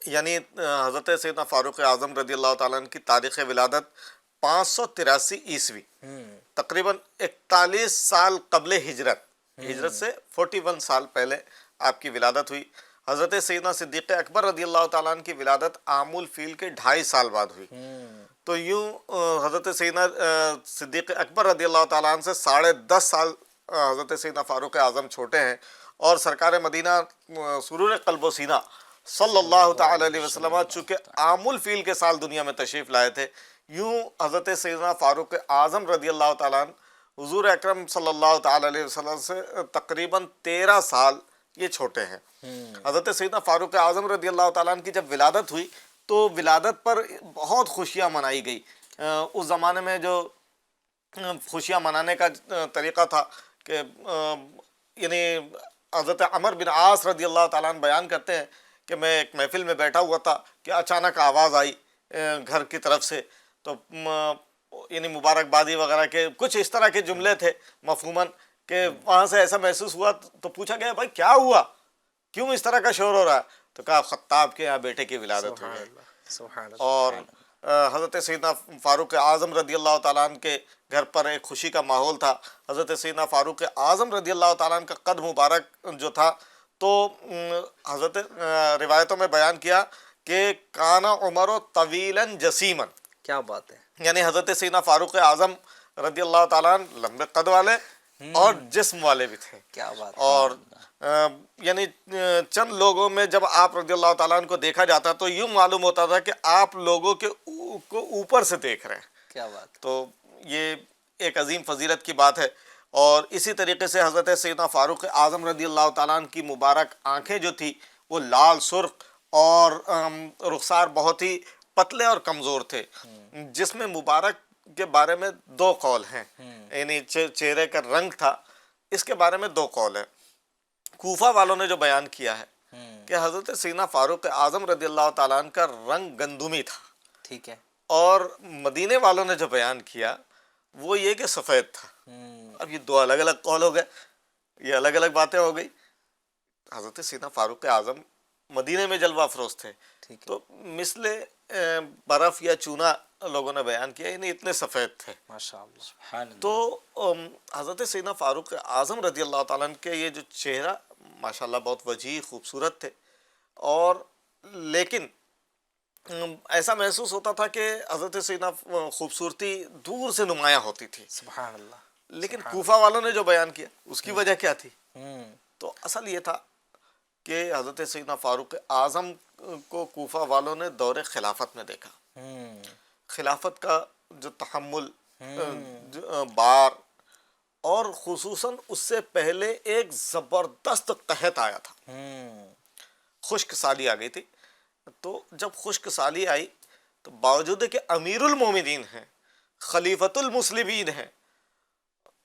یعنی حضرت سیدنا فاروق اعظم رضی اللہ تعالیٰ عنہ کی تاریخ ولادت 583 عیسوی، تقریباً 41 سال قبل ہجرت سے 41 سال پہلے آپ کی ولادت ہوئی. حضرت سیدنا صدیق اکبر رضی اللہ تعالیٰ عنہ کی ولادت عام الفیل کے 2.5 سال بعد ہوئی. تو یوں حضرت سیدنا صدیق اکبر رضی اللہ تعالیٰ عنہ سے 10.5 سال حضرت سیدنا فاروق اعظم چھوٹے ہیں. اور سرکار مدینہ سرور قلب و سینہ صلی اللہ تعالی علیہ وسلم چونکہ عام الفیل کے سال دنیا میں تشریف لائے تھے، یوں حضرت سیدنا فاروق اعظم رضی اللہ تعالیٰ عنہ حضور اکرم صلی اللہ تعالی علیہ وسلم سے تقریباً 13 سال یہ چھوٹے ہیں. حضرت سیدنا فاروق اعظم رضی اللہ تعالیٰ عنہ کی جب ولادت ہوئی تو ولادت پر بہت خوشیاں منائی گئی. اس زمانے میں جو خوشیاں منانے کا طریقہ تھا کہ یعنی حضرت عمر بن عاص رضی اللہ تعالیٰ عنہ بیان کرتے ہیں کہ میں ایک محفل میں بیٹھا ہوا تھا کہ اچانک آواز آئی گھر کی طرف سے، تو یعنی مبارکبادی وغیرہ کے کچھ اس طرح کے جملے تھے مفہوماً، کہ وہاں سے ایسا محسوس ہوا تو پوچھا گیا بھائی کیا ہوا، کیوں اس طرح کا شور ہو رہا ہے؟ تو کہا خطاب کے یہاں بیٹے کی ولادت ہوئی. اور حضرت سیدنا فاروق اعظم رضی اللہ تعالیٰ عنہ کے گھر پر ایک خوشی کا ماحول تھا. حضرت سیدنا فاروق اعظم رضی اللہ تعالیٰ عنہ کا قد مبارک جو تھا، تو حضرت روایتوں میں بیان کیا کہ کانا عمر طویلا جسیما، کیا بات ہے. یعنی حضرت سیدنا فاروق اعظم رضی اللہ تعالیٰ عنہ لمبے قد والے اور جسم والے بھی تھے. کیا بات. اور یعنی چند لوگوں میں جب آپ رضی اللہ تعالیٰ عنہ کو دیکھا جاتا تو یوں معلوم ہوتا تھا کہ آپ لوگوں کے کو اوپر سے دیکھ رہے ہیں. کیا بات. تو یہ ایک عظیم فضیلت کی بات ہے. اور اسی طریقے سے حضرت سیدنا فاروق اعظم رضی اللہ تعالیٰ عنہ کی مبارک آنکھیں جو تھی وہ لال سرخ اور رخسار بہت ہی پتلے اور کمزور تھے. جس میں مبارک کے بارے میں 2 قول ہیں، یعنی چہرے کا رنگ تھا، اس کے بارے میں 2 قول ہیں. کوفہ والوں نے جو بیان کیا ہے کہ حضرت سیدنا فاروق اعظم رضی اللہ تعالیٰ عنہ کا رنگ گندمی تھا، ٹھیک ہے. اور مدینے والوں نے جو بیان کیا وہ یہ کہ سفید تھا. اب یہ 2 الگ الگ قول ہو گئے، یہ الگ الگ باتیں ہو گئی. حضرت سیدنا فاروق اعظم مدینے میں جلوہ افروز تھے، تو مثل برف یا چونا لوگوں نے بیان کیا، یعنی اتنے سفید تھے ماشاء اللہ. تو حضرت سیدنا فاروق اعظم رضی اللہ تعالیٰ عنہ کے یہ جو چہرہ ماشاءاللہ بہت وجیح خوبصورت تھے، اور لیکن ایسا محسوس ہوتا تھا کہ حضرت سیدنا خوبصورتی دور سے نمایاں ہوتی تھی. سبحان اللہ. لیکن کوفہ والوں نے جو بیان کیا اس کی وجہ کیا تھی؟ تو اصل یہ تھا کہ حضرت سیدنا فاروق اعظم کو کوفہ والوں نے دور خلافت میں دیکھا. خلافت کا جو تحمل بار، اور خصوصاً اس سے پہلے ایک زبردست قحط آیا تھا، خشک سالی آ گئی تھی. تو جب خشک سالی آئی تو باوجود کہ امیر المومنین ہیں، خلیفۃ المسلمین ہیں،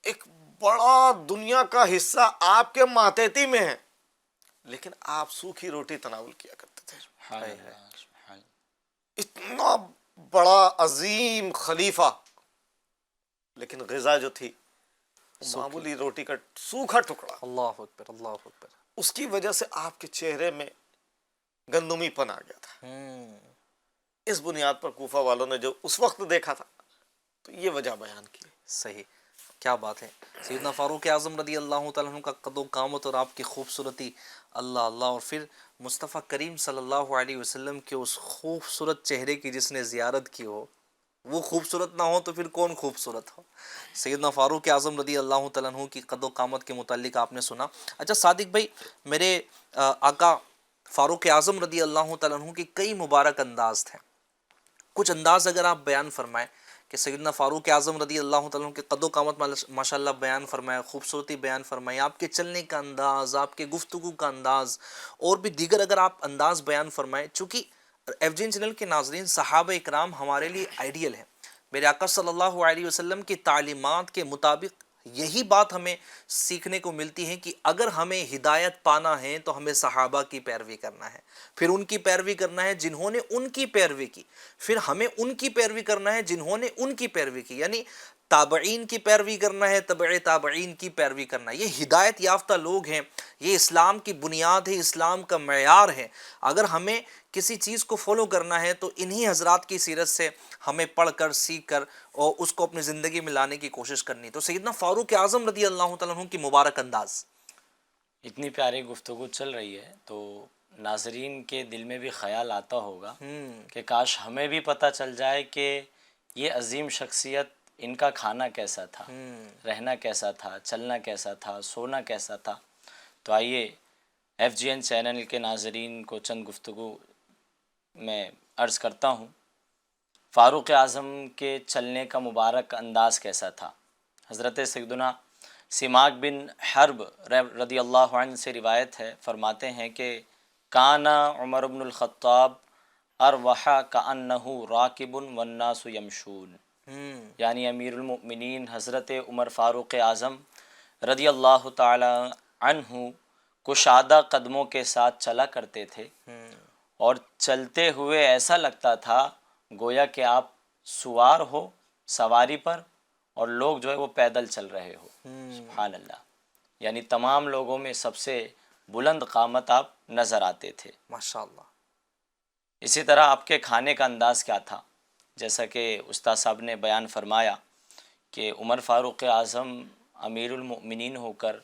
ایک بڑا دنیا کا حصہ آپ کے ماتحتی میں ہے، لیکن آپ سوکھی روٹی تناول کیا کرتے تھے. اتنا بڑا عظیم خلیفہ، لیکن غذا جو تھی معمولی روٹی کا سوکھا ٹکڑا. اللہ اکبر اللہ اکبر. اس کی وجہ سے آپ کے چہرے میں گندمی پن آ گیا تھا. اس بنیاد پر کوفہ والوں نے جو اس وقت دیکھا تھا تو یہ وجہ بیان کی. صحیح. کیا بات ہے. سیدنا فاروق اعظم رضی اللہ تعالیٰ عنہ کا قد و قامت اور آپ کی خوبصورتی، اللہ اللہ. اور پھر مصطفیٰ کریم صلی اللہ علیہ وسلم کے اس خوبصورت چہرے کی جس نے زیارت کی ہو، وہ خوبصورت نہ ہو تو پھر کون خوبصورت ہو. سیدنا فاروق اعظم رضی اللہ تعالیٰ عنہ کی قد و قامت کے متعلق آپ نے سنا. اچھا صادق بھائی، میرے آقا فاروق اعظم رضی اللہ تعالیٰ عنہ کے کئی مبارک انداز تھے. کچھ انداز اگر آپ بیان فرمائیں کہ سیدنا فاروق اعظم رضی اللہ تعالیٰ عنہ کے قد و قامت ماشاء اللہ بیان فرمائے، خوبصورتی بیان فرمائے، آپ کے چلنے کا انداز، آپ کے گفتگو کا انداز، اور بھی دیگر اگر آپ انداز بیان فرمائیں. چونکہ ایف جی این چینل کے ناظرین، صحابہ اکرام ہمارے لیے آئیڈیل ہیں. میرے آقا صلی اللہ علیہ وسلم کی تعلیمات کے مطابق یہی بات ہمیں سیکھنے کو ملتی ہے کہ اگر ہمیں ہدایت پانا ہے تو ہمیں صحابہ کی پیروی کرنا ہے، پھر ان کی پیروی کرنا ہے جنہوں نے ان کی پیروی کی، پھر ہمیں ان کی پیروی کرنا ہے جنہوں نے ان کی پیروی کی، یعنی تابعین کی پیروی کرنا ہے، تبع تابعین کی پیروی کرنا ہے. یہ ہدایت یافتہ لوگ ہیں، یہ اسلام کی بنیاد ہے، اسلام کا معیار ہے. اگر ہمیں کسی چیز کو فالو کرنا ہے تو انہی حضرات کی سیرت سے ہمیں پڑھ کر، سیکھ کر اور اس کو اپنی زندگی میں لانے کی کوشش کرنی. تو سیدنا فاروق اعظم رضی اللہ تعالیٰ عنہ کی مبارک انداز. اتنی پیاری گفتگو چل رہی ہے تو ناظرین کے دل میں بھی خیال آتا ہوگا کہ کاش ہمیں بھی پتہ چل جائے کہ یہ عظیم شخصیت، ان کا کھانا کیسا تھا، رہنا کیسا تھا، چلنا کیسا تھا، سونا کیسا تھا. تو آئیے ایف جی این چینل کے ناظرین کو چند گفتگو میں عرض کرتا ہوں. فاروق اعظم کے چلنے کا مبارک انداز کیسا تھا؟ حضرت سیدنا سماک بن حرب رضی اللہ عنہ سے روایت ہے، فرماتے ہیں کہ کانا عمر بن الخطاب اروح کانہ راکب والناس یمشون، یعنی امیر المؤمنین حضرت عمر فاروق اعظم رضی اللہ تعالی عنہ کشادہ قدموں کے ساتھ چلا کرتے تھے، اور چلتے ہوئے ایسا لگتا تھا گویا کہ آپ سوار ہو سواری پر اور لوگ جو ہے وہ پیدل چل رہے ہو. سبحان اللہ. یعنی تمام لوگوں میں سب سے بلند قامت آپ نظر آتے تھے ماشاءاللہ. اسی طرح آپ کے کھانے کا انداز کیا تھا؟ جیسا کہ استاد صاحب نے بیان فرمایا کہ عمر فاروق اعظم امیر المؤمنین ہو کر،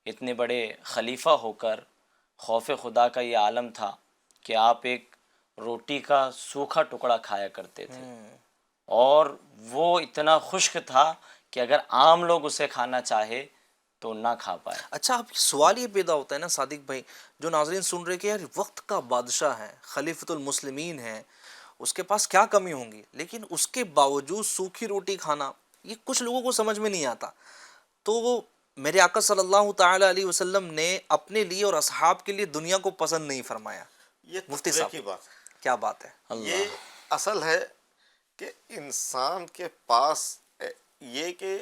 اتنے بڑے خلیفہ ہو کر، خوف خدا کا یہ عالم تھا کہ آپ ایک روٹی کا سوکھا ٹکڑا کھایا کرتے تھے، اور وہ اتنا خشک تھا کہ اگر عام لوگ اسے کھانا چاہے تو نہ کھا پائے. اچھا، اب سوال یہ پیدا ہوتا ہے نا صادق بھائی، جو ناظرین سن رہے کہ یار وقت کا بادشاہ ہے، خلیفۃ المسلمین ہے، اس کے پاس کیا کمی ہوں گی، لیکن اس کے باوجود سوکھی روٹی کھانا یہ کچھ لوگوں کو سمجھ میں نہیں آتا. تو وہ میرے آقا صلی اللہ تعالی علیہ وسلم نے اپنے لیے اور اصحاب کے لیے دنیا کو پسند نہیں فرمایا. یہ مفتی تقوی صاحب کی بات ہے. کیا بات ہے. یہ اصل ہے کہ انسان کے پاس یہ کہ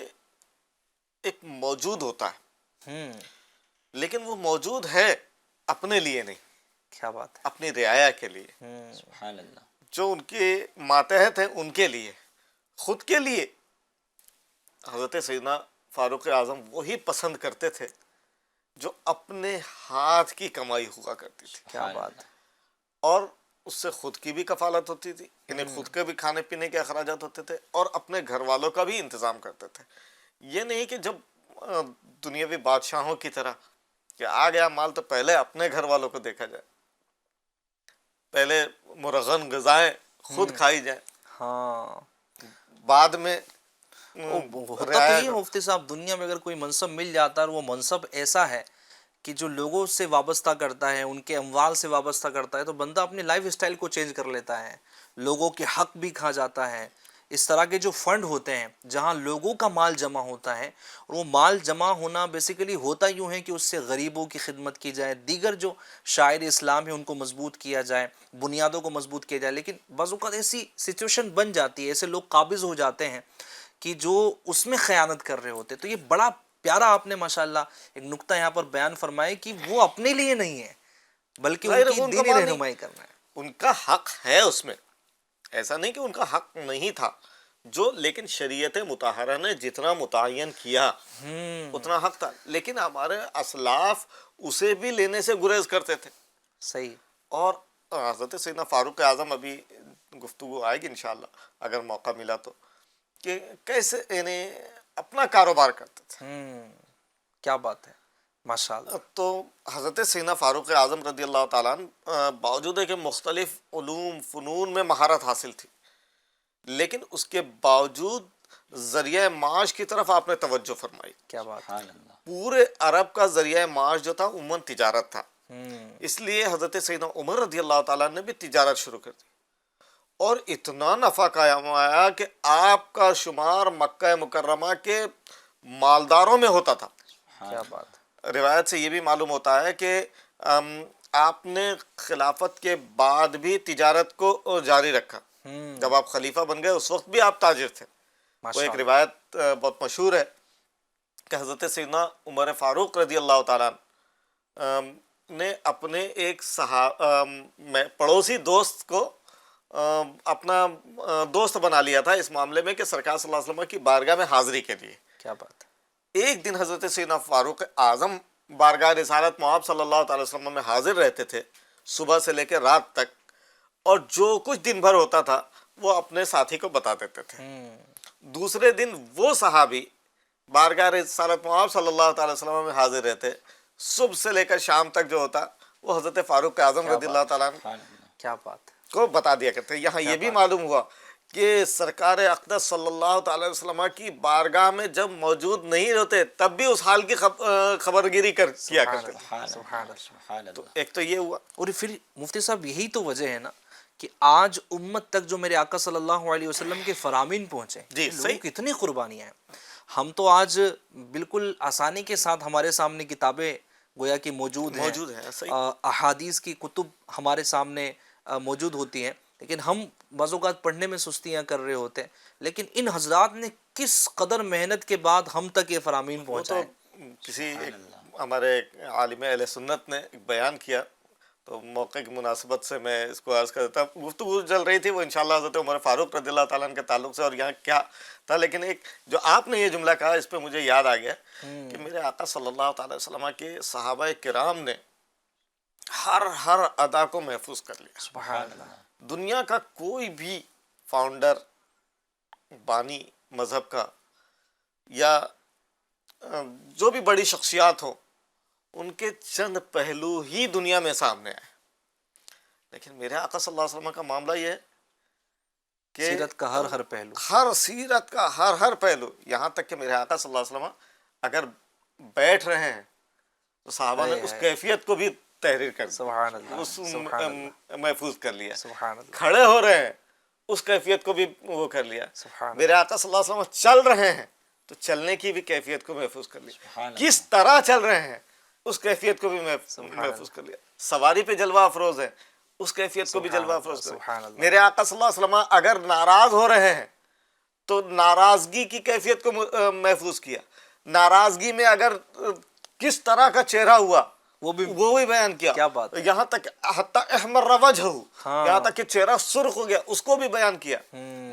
ایک موجود ہوتا ہے، لیکن وہ موجود ہے اپنے لیے نہیں، کیا بات ہے. اپنی رعایا کے لیے، سبحان اللہ. جو ان کے ماتحت ہیں ان کے لیے، خود کے لیے حضرت سیدنا فاروق اعظم وہی پسند کرتے تھے جو اپنے ہاتھ کی کمائی ہوا کرتی تھی، کیا بات ہے. اور اس سے خود کی بھی کفالت ہوتی تھی، انہیں خود کے بھی کھانے پینے کے اخراجات ہوتے تھے، اور اپنے گھر والوں کا بھی انتظام کرتے تھے. یہ نہیں کہ جب دنیاوی بادشاہوں کی طرح کہ آ گیا مال تو پہلے اپنے گھر والوں کو دیکھا جائے، پہلے مرغن غذائیں خود کھائی جائیں، ہاں بعد میں ہوتا تو یہ مفتی صاحب، دنیا میں اگر کوئی منصب مل جاتا ہے اور وہ منصب ایسا ہے کہ جو لوگوں سے وابستہ کرتا ہے، ان کے اموال سے وابستہ کرتا ہے، تو بندہ اپنی لائف اسٹائل کو چینج کر لیتا ہے، لوگوں کے حق بھی کھا جاتا ہے. اس طرح کے جو فنڈ ہوتے ہیں جہاں لوگوں کا مال جمع ہوتا ہے، اور وہ مال جمع ہونا بیسیکلی ہوتا یوں ہے کہ اس سے غریبوں کی خدمت کی جائے، دیگر جو شاعر اسلام ہیں ان کو مضبوط کیا جائے، بنیادوں کو مضبوط کیا جائے. لیکن بعض اوقات ایسی سچویشن بن جاتی ہے، ایسے لوگ قابض ہو جاتے ہیں کہ جو اس میں خیانت کر رہے ہوتے. تو یہ بڑا پیارا آپ نے ماشاءاللہ ایک نقطہ یہاں پر بیان فرمائے کہ وہ اپنے لیے نہیں ہے بلکہ ان کی دینی رہنمائی کرنا ہے. ان کا حق ہے اس میں، ایسا نہیں کہ ان کا حق نہیں تھا، جو لیکن شریعت مطہرہ نے جتنا متعین کیا اتنا حق تھا، لیکن ہمارے اسلاف اسے بھی لینے سے گریز کرتے تھے. صحیح. اور حضرت سیدنا فاروق اعظم، ابھی گفتگو آئے گی انشاءاللہ اگر موقع ملا تو، کہ کیسے یعنی اپنا کاروبار کرتے تھے. کیا بات ہے، ماشاء اللہ. تو حضرت سیدنا فاروق اعظم رضی اللہ تعالیٰ عنہ باوجود ہے کہ مختلف علوم فنون میں مہارت حاصل تھی، لیکن اس کے باوجود ذریعہ معاش کی طرف آپ نے توجہ فرمائی. کیا بات ہے. پورے عرب کا ذریعہ معاش جو تھا عموماً تجارت تھا، اس لیے حضرت سیدنا عمر رضی اللہ تعالیٰ نے بھی تجارت شروع کر دی، اور اتنا نفع قائم آیا کہ آپ کا شمار مکہ مکرمہ کے مالداروں میں ہوتا تھا. کیا بات. روایت سے یہ بھی معلوم ہوتا ہے کہ آپ نے خلافت کے بعد بھی تجارت کو جاری رکھا. جب آپ خلیفہ بن گئے اس وقت بھی آپ تاجر تھے. وہ ایک روایت بہت مشہور ہے کہ حضرت سیدنا عمر فاروق رضی اللہ تعالیٰ نے اپنے ایک پڑوسی دوست کو اپنا دوست بنا لیا تھا اس معاملے میں کہ سرکار صلی اللہ علیہ وسلم کی بارگاہ میں حاضری کے لیے. کیا بات ہے. ایک دن حضرت سیدنا فاروق اعظم بارگاہ رسالت مآب صلی اللہ تعالی وسلم میں حاضر رہتے تھے صبح سے لے کے رات تک، اور جو کچھ دن بھر ہوتا تھا وہ اپنے ساتھی کو بتا دیتے تھے. دوسرے دن وہ صحابی بارگاہ رسالت مآب صلی اللہ تعالی وسلم میں حاضر رہتے، صبح سے لے کر شام تک جو ہوتا وہ حضرت فاروق اعظم رضی اللہ تعالیٰ عنہ کیا بات ہے. کو بتا دیا کرتے. یہاں یہ بھی معلوم ہوا کہ سرکار اقدس صلی اللہ تعالی وسلم کی بارگاہ میں جب موجود نہیں ہوتے تب بھی اس حال کی خبرگیری کیا کرتے. سبحان اللہ. تو ایک تو یہ ہوا. اور پھر مفتی صاحب یہی تو وجہ ہے نا کہ آج امت تک جو میرے آقا صلی اللہ علیہ وسلم کے فرامین پہنچے. جی لوگوں کی اتنی قربانیاں ہیں. ہم تو آج بالکل آسانی کے ساتھ ہمارے سامنے کتابیں گویا کہ موجود ہیں، احادیث کی کتب ہمارے سامنے موجود ہوتی ہیں، لیکن ہم بعض اوقات پڑھنے میں سستیاں کر رہے ہوتے ہیں. لیکن ان حضرات نے کس قدر محنت کے بعد ہم تک یہ فرامین پہنچائے. کسی ہمارے عالم اہل سنت نے ایک بیان کیا، تو موقع کی مناسبت سے میں اس کو عرض کر دیتا ہوں. گفتگو چل رہی تھی وہ انشاءاللہ حضرت عمر فاروق رضی اللہ تعالیٰ عنہ کے تعلق سے، اور یہاں کیا تھا، لیکن ایک جو آپ نے یہ جملہ کہا اس پہ مجھے یاد آ گیا کہ میرے آقا صلی اللہ تعالی وسلم کے صحابہ کرام نے ہر ادا کو محفوظ کر لیا. سبحان اللہ. دنیا کا کوئی بھی فاؤنڈر، بانی مذہب کا، یا جو بھی بڑی شخصیات ہوں، ان کے چند پہلو ہی دنیا میں سامنے آئے، لیکن میرے آقا صلی اللہ علیہ وسلم کا معاملہ یہ ہے کہ سیرت کا ہر پہلو، سیرت کا ہر پہلو، یہاں تک کہ میرے آقا صلی اللہ علیہ وسلم اگر بیٹھ رہے ہیں تو صحابہ نے اس کیفیت کو بھی تحریر کر دی، سبحان اللہ، اس محفوظ کر لیا. سبحان اللہ. کھڑے ہو رہے ہیں اس کیفیت کو بھی وہ کر لیا. سبحان میرے آقا صلی اللہ علیہ وسلم چل رہے ہیں تو چلنے کی بھی کیفیت کو محفوظ کر لیا. کس طرح چل رہے ہیں اس کیفیت کو بھی محفوظ کر لیا. سواری پہ جلوہ افروز ہے اس کیفیت کو بھی جلوہ افروز کر لیا. میرے آقا صلی اللہ علیہ وسلم اگر ناراض ہو رہے ہیں تو ناراضگی کی کیفیت کو محفوظ کیا. ناراضگی میں اگر کس طرح کا چہرہ ہوا وہ بھی بیان کیا. کیا بات. یہاں تک حتی احمر وجہ ہو، یہاں تک کہ چہرہ سرخ ہو گیا اس کو بھی بیان کیا.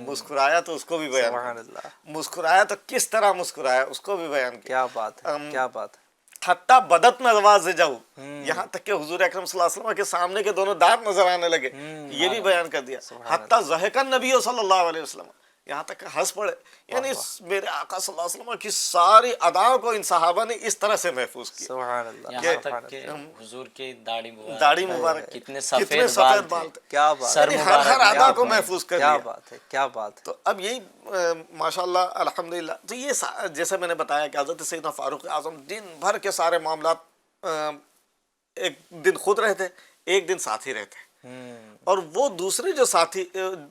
مسکرایا تو اس کو بھی بیان کیا. مسکرایا تو کس طرح مسکرایا اس کو بھی بیان کیا. کیا بات ہے. کیا بات ہے. حتیٰ بدت نواز جاؤ، یہاں تک کہ حضور اکرم صلی اللہ علیہ وسلم کے سامنے کے دونوں دانت نظر آنے لگے، یہ بھی بیان کر دیا. حتیٰ ضحک النبی صلی اللہ علیہ وسلم، یہاں تک کہ ہنس پڑے. یعنی میرے آقا صلی اللہ علیہ وسلم کی ساری اداؤں کو ان صحابہ نے اس طرح سے محفوظ کیا. سبحان اللہ. یہاں تک کہ حضور کی داڑھی مبارک کتنے سفید بال تھے. کیا بات. ہر ادا کو محفوظ کر کیا لیا. بات ہے. کیا بات. تو اب یہی ماشاءاللہ الحمدللہ. تو یہ جیسے میں نے بتایا کہ حضرت سیدنا فاروق اعظم دن بھر کے سارے معاملات ایک دن خود رہتے، ایک دن ساتھی رہتے، اور وہ دوسرے جو ساتھی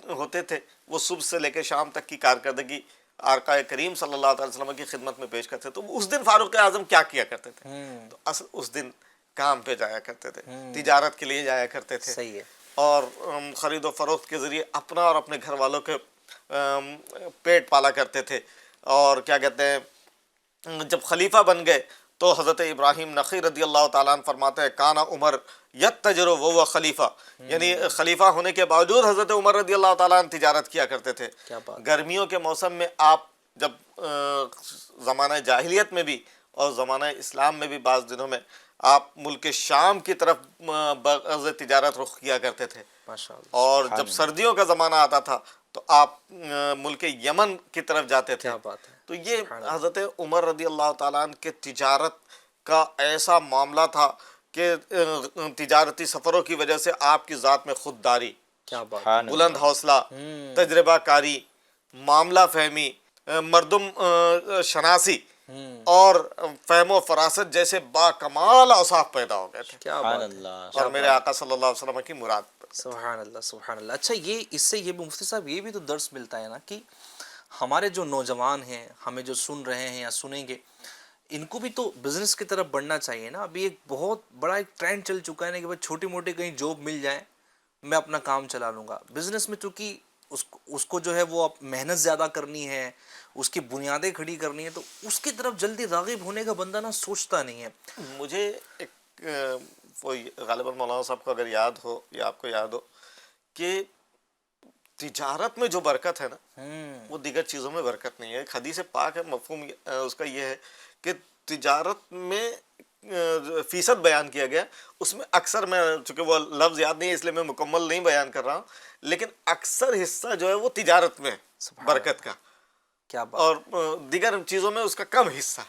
ہوتے تھے وہ صبح سے لے کے شام تک کی کارکردگی آقا کریم صلی اللہ علیہ وسلم کی خدمت میں پیش کرتے. تو اس دن فاروق اعظم کیا کیا کرتے تھے؟ تو اصل اس دن کام پہ جایا کرتے تھے، تجارت کے لیے جایا کرتے تھے. صحیح ہے. اور خرید و فروخت کے ذریعے اپنا اور اپنے گھر والوں کے پیٹ پالا کرتے تھے. اور کیا کہتے ہیں، جب خلیفہ بن گئے تو حضرت ابراہیم نخعی رضی اللہ تعالیٰ عنہ فرماتے ہیں کانا عمر یتجر وهو خلیفہ، یعنی خلیفہ ہونے کے باوجود حضرت عمر رضی اللہ تعالیٰ عنہ تجارت کیا کرتے تھے. گرمیوں کے موسم میں آپ جب زمانہ جاہلیت میں بھی اور زمانہ اسلام میں بھی بعض دنوں میں آپ ملک شام کی طرف بغرض تجارت رخ کیا کرتے تھے. اور جب سردیوں کا زمانہ آتا تھا تو آپ ملک یمن کی طرف جاتے تھے. کیا بات ہے. تو یہ حضرت عمر رضی اللہ تعالیٰ عنہ کے تجارت کا ایسا معاملہ تھا کہ تجارتی سفروں کی وجہ سے آپ کی ذات میں خودداری، کیا بات. بلند حوصلہ، تجربہ کاری، معاملہ فہمی، مردم شناسی اور فہم و فراست جیسے با کمال اوصاف پیدا ہو گئے تھے. کیا سبحان بات. اللہ. اور میرے آقا صلی اللہ علیہ وسلم کی مراد. سبحان اللہ سبحان اللہ. اچھا یہ اس سے یہ بھی مفتی صاحب یہ بھی تو درس ملتا ہے نا کہ ہمارے جو نوجوان ہیں ہمیں جو سن رہے ہیں یا سنیں گے ان کو بھی تو بزنس کی طرف بڑھنا چاہیے نا. ابھی ایک بہت بڑا ایک ٹرینڈ چل چکا ہے نا کہ بھائی چھوٹی موٹی کہیں جاب مل جائے میں اپنا کام چلا لوں گا. بزنس میں چونکہ اس کو جو ہے وہ محنت زیادہ کرنی ہے، اس کی بنیادیں کھڑی کرنی ہے، تو اس کی طرف جلدی راغب ہونے کا بندہ نا سوچتا نہیں ہے. مجھے ایک وہ غالباً مولانا صاحب کو اگر یاد ہو یا آپ کو یاد ہو کہ تجارت میں جو برکت ہے نا وہ دیگر چیزوں میں برکت نہیں ہے. ایک حدیث پاک ہے، مفہوم اس کا یہ ہے کہ تجارت میں فیصد بیان کیا گیا، اس میں اکثر، میں چونکہ وہ لفظ یاد نہیں ہے اس لیے میں مکمل نہیں بیان کر رہا ہوں، لیکن اکثر حصہ جو ہے وہ تجارت میں برکت کا، کیا بات. اور دیگر چیزوں میں اس کا کم حصہ.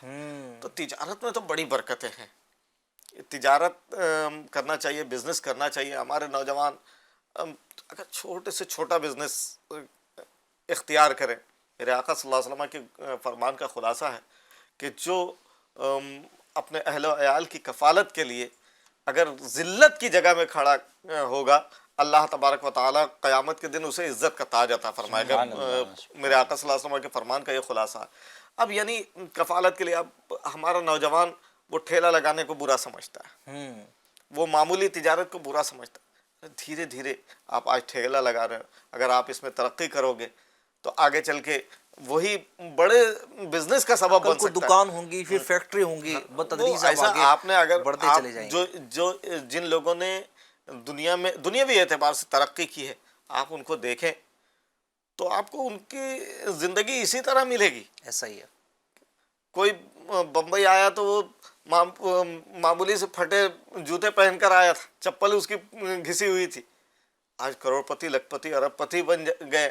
تو تجارت میں تو بڑی برکتیں ہیں. تجارت کرنا چاہیے، بزنس کرنا چاہیے. ہمارے نوجوان اگر چھوٹے سے چھوٹا بزنس اختیار کریں، میرے آقا صلی اللہ علیہ وسلم کے فرمان کا خلاصہ ہے کہ جو اپنے اہل و عیال کی کفالت کے لیے اگر ذلت کی جگہ میں کھڑا ہوگا، اللہ تبارک و تعالیٰ قیامت کے دن اسے عزت کا تاج عطا فرمائے گا. میرے آقا صلی اللہ علیہ وسلم کے فرمان کا یہ خلاصہ ہے. اب یعنی کفالت کے لیے اب ہمارا نوجوان وہ ٹھیلا لگانے کو برا سمجھتا ہے، وہ معمولی تجارت کو برا سمجھتا ہے. دھیرے دھیرے آپ آج ٹھیلا لگا رہے ہیں، اگر آپ اس میں ترقی کرو گے تو آگے چل کے وہی بڑے بزنس کا سبب بن کل کو سکتا ہے. دکان ہوں گی، پھر فیکٹری ہوں گی، بتدریج ایسا آپ نے اگر بڑھتے آپ چلے جائیں گے. جو جن لوگوں نے دنیا میں دنیاوی اعتبار سے ترقی کی ہے، آپ ان کو دیکھیں تو آپ کو ان کی زندگی اسی طرح ملے گی. ایسا ہی ہے. کوئی بمبئی آیا تو وہ معمولی سے پھٹے جوتے پہن کر آیا تھا، چپل اس کی گھسی ہوئی تھی. آج کروڑ پتی، لکھ پتی، ارب پتی بن گئے.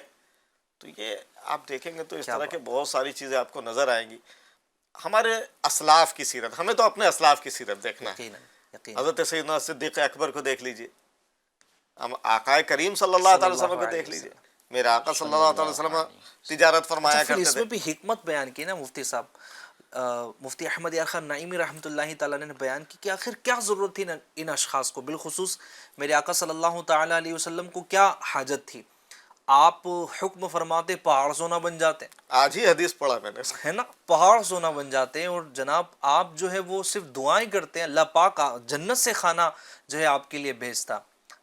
تو یہ آپ دیکھیں گے تو اس طرح کے بہت ساری چیزیں آپ کو نظر آئیں گی. ہمارے اسلاف کی سیرت، ہمیں تو اپنے اسلاف کی سیرت دیکھنا ہے. یقینا. حضرت سیدنا صدیق اکبر کو دیکھ لیجئے، ہم آقا کریم صلی اللہ تعالی وسلم کو دیکھ لیجئے. میرے آقا صلی اللہ تعالی وسلم تجارت فرمایا پھر کرتے اس تھے. میں بھی حکمت بیان کی نا مفتی صاحب. مفتی احمد یار خان نعیمی رحمۃ اللہ تعالیٰ نے بیان کی کہ آخر کیا ضرورت تھی ان اشخاص کو، بالخصوص میرے آقا صلی اللہ تعالیٰ علیہ وسلم کو کیا حاجت تھی. آپ حکم فرماتے پہاڑ سونا بن جاتے، آج ہی حدیث پڑھا میں نے، ہے نا، پہاڑ سونا بن جاتے ہیں. اور جناب آپ جو ہے وہ صرف دعائیں کرتے ہیں، اللہ پاک جنت سے کھانا جو ہے آپ کے لیے بھیجتا.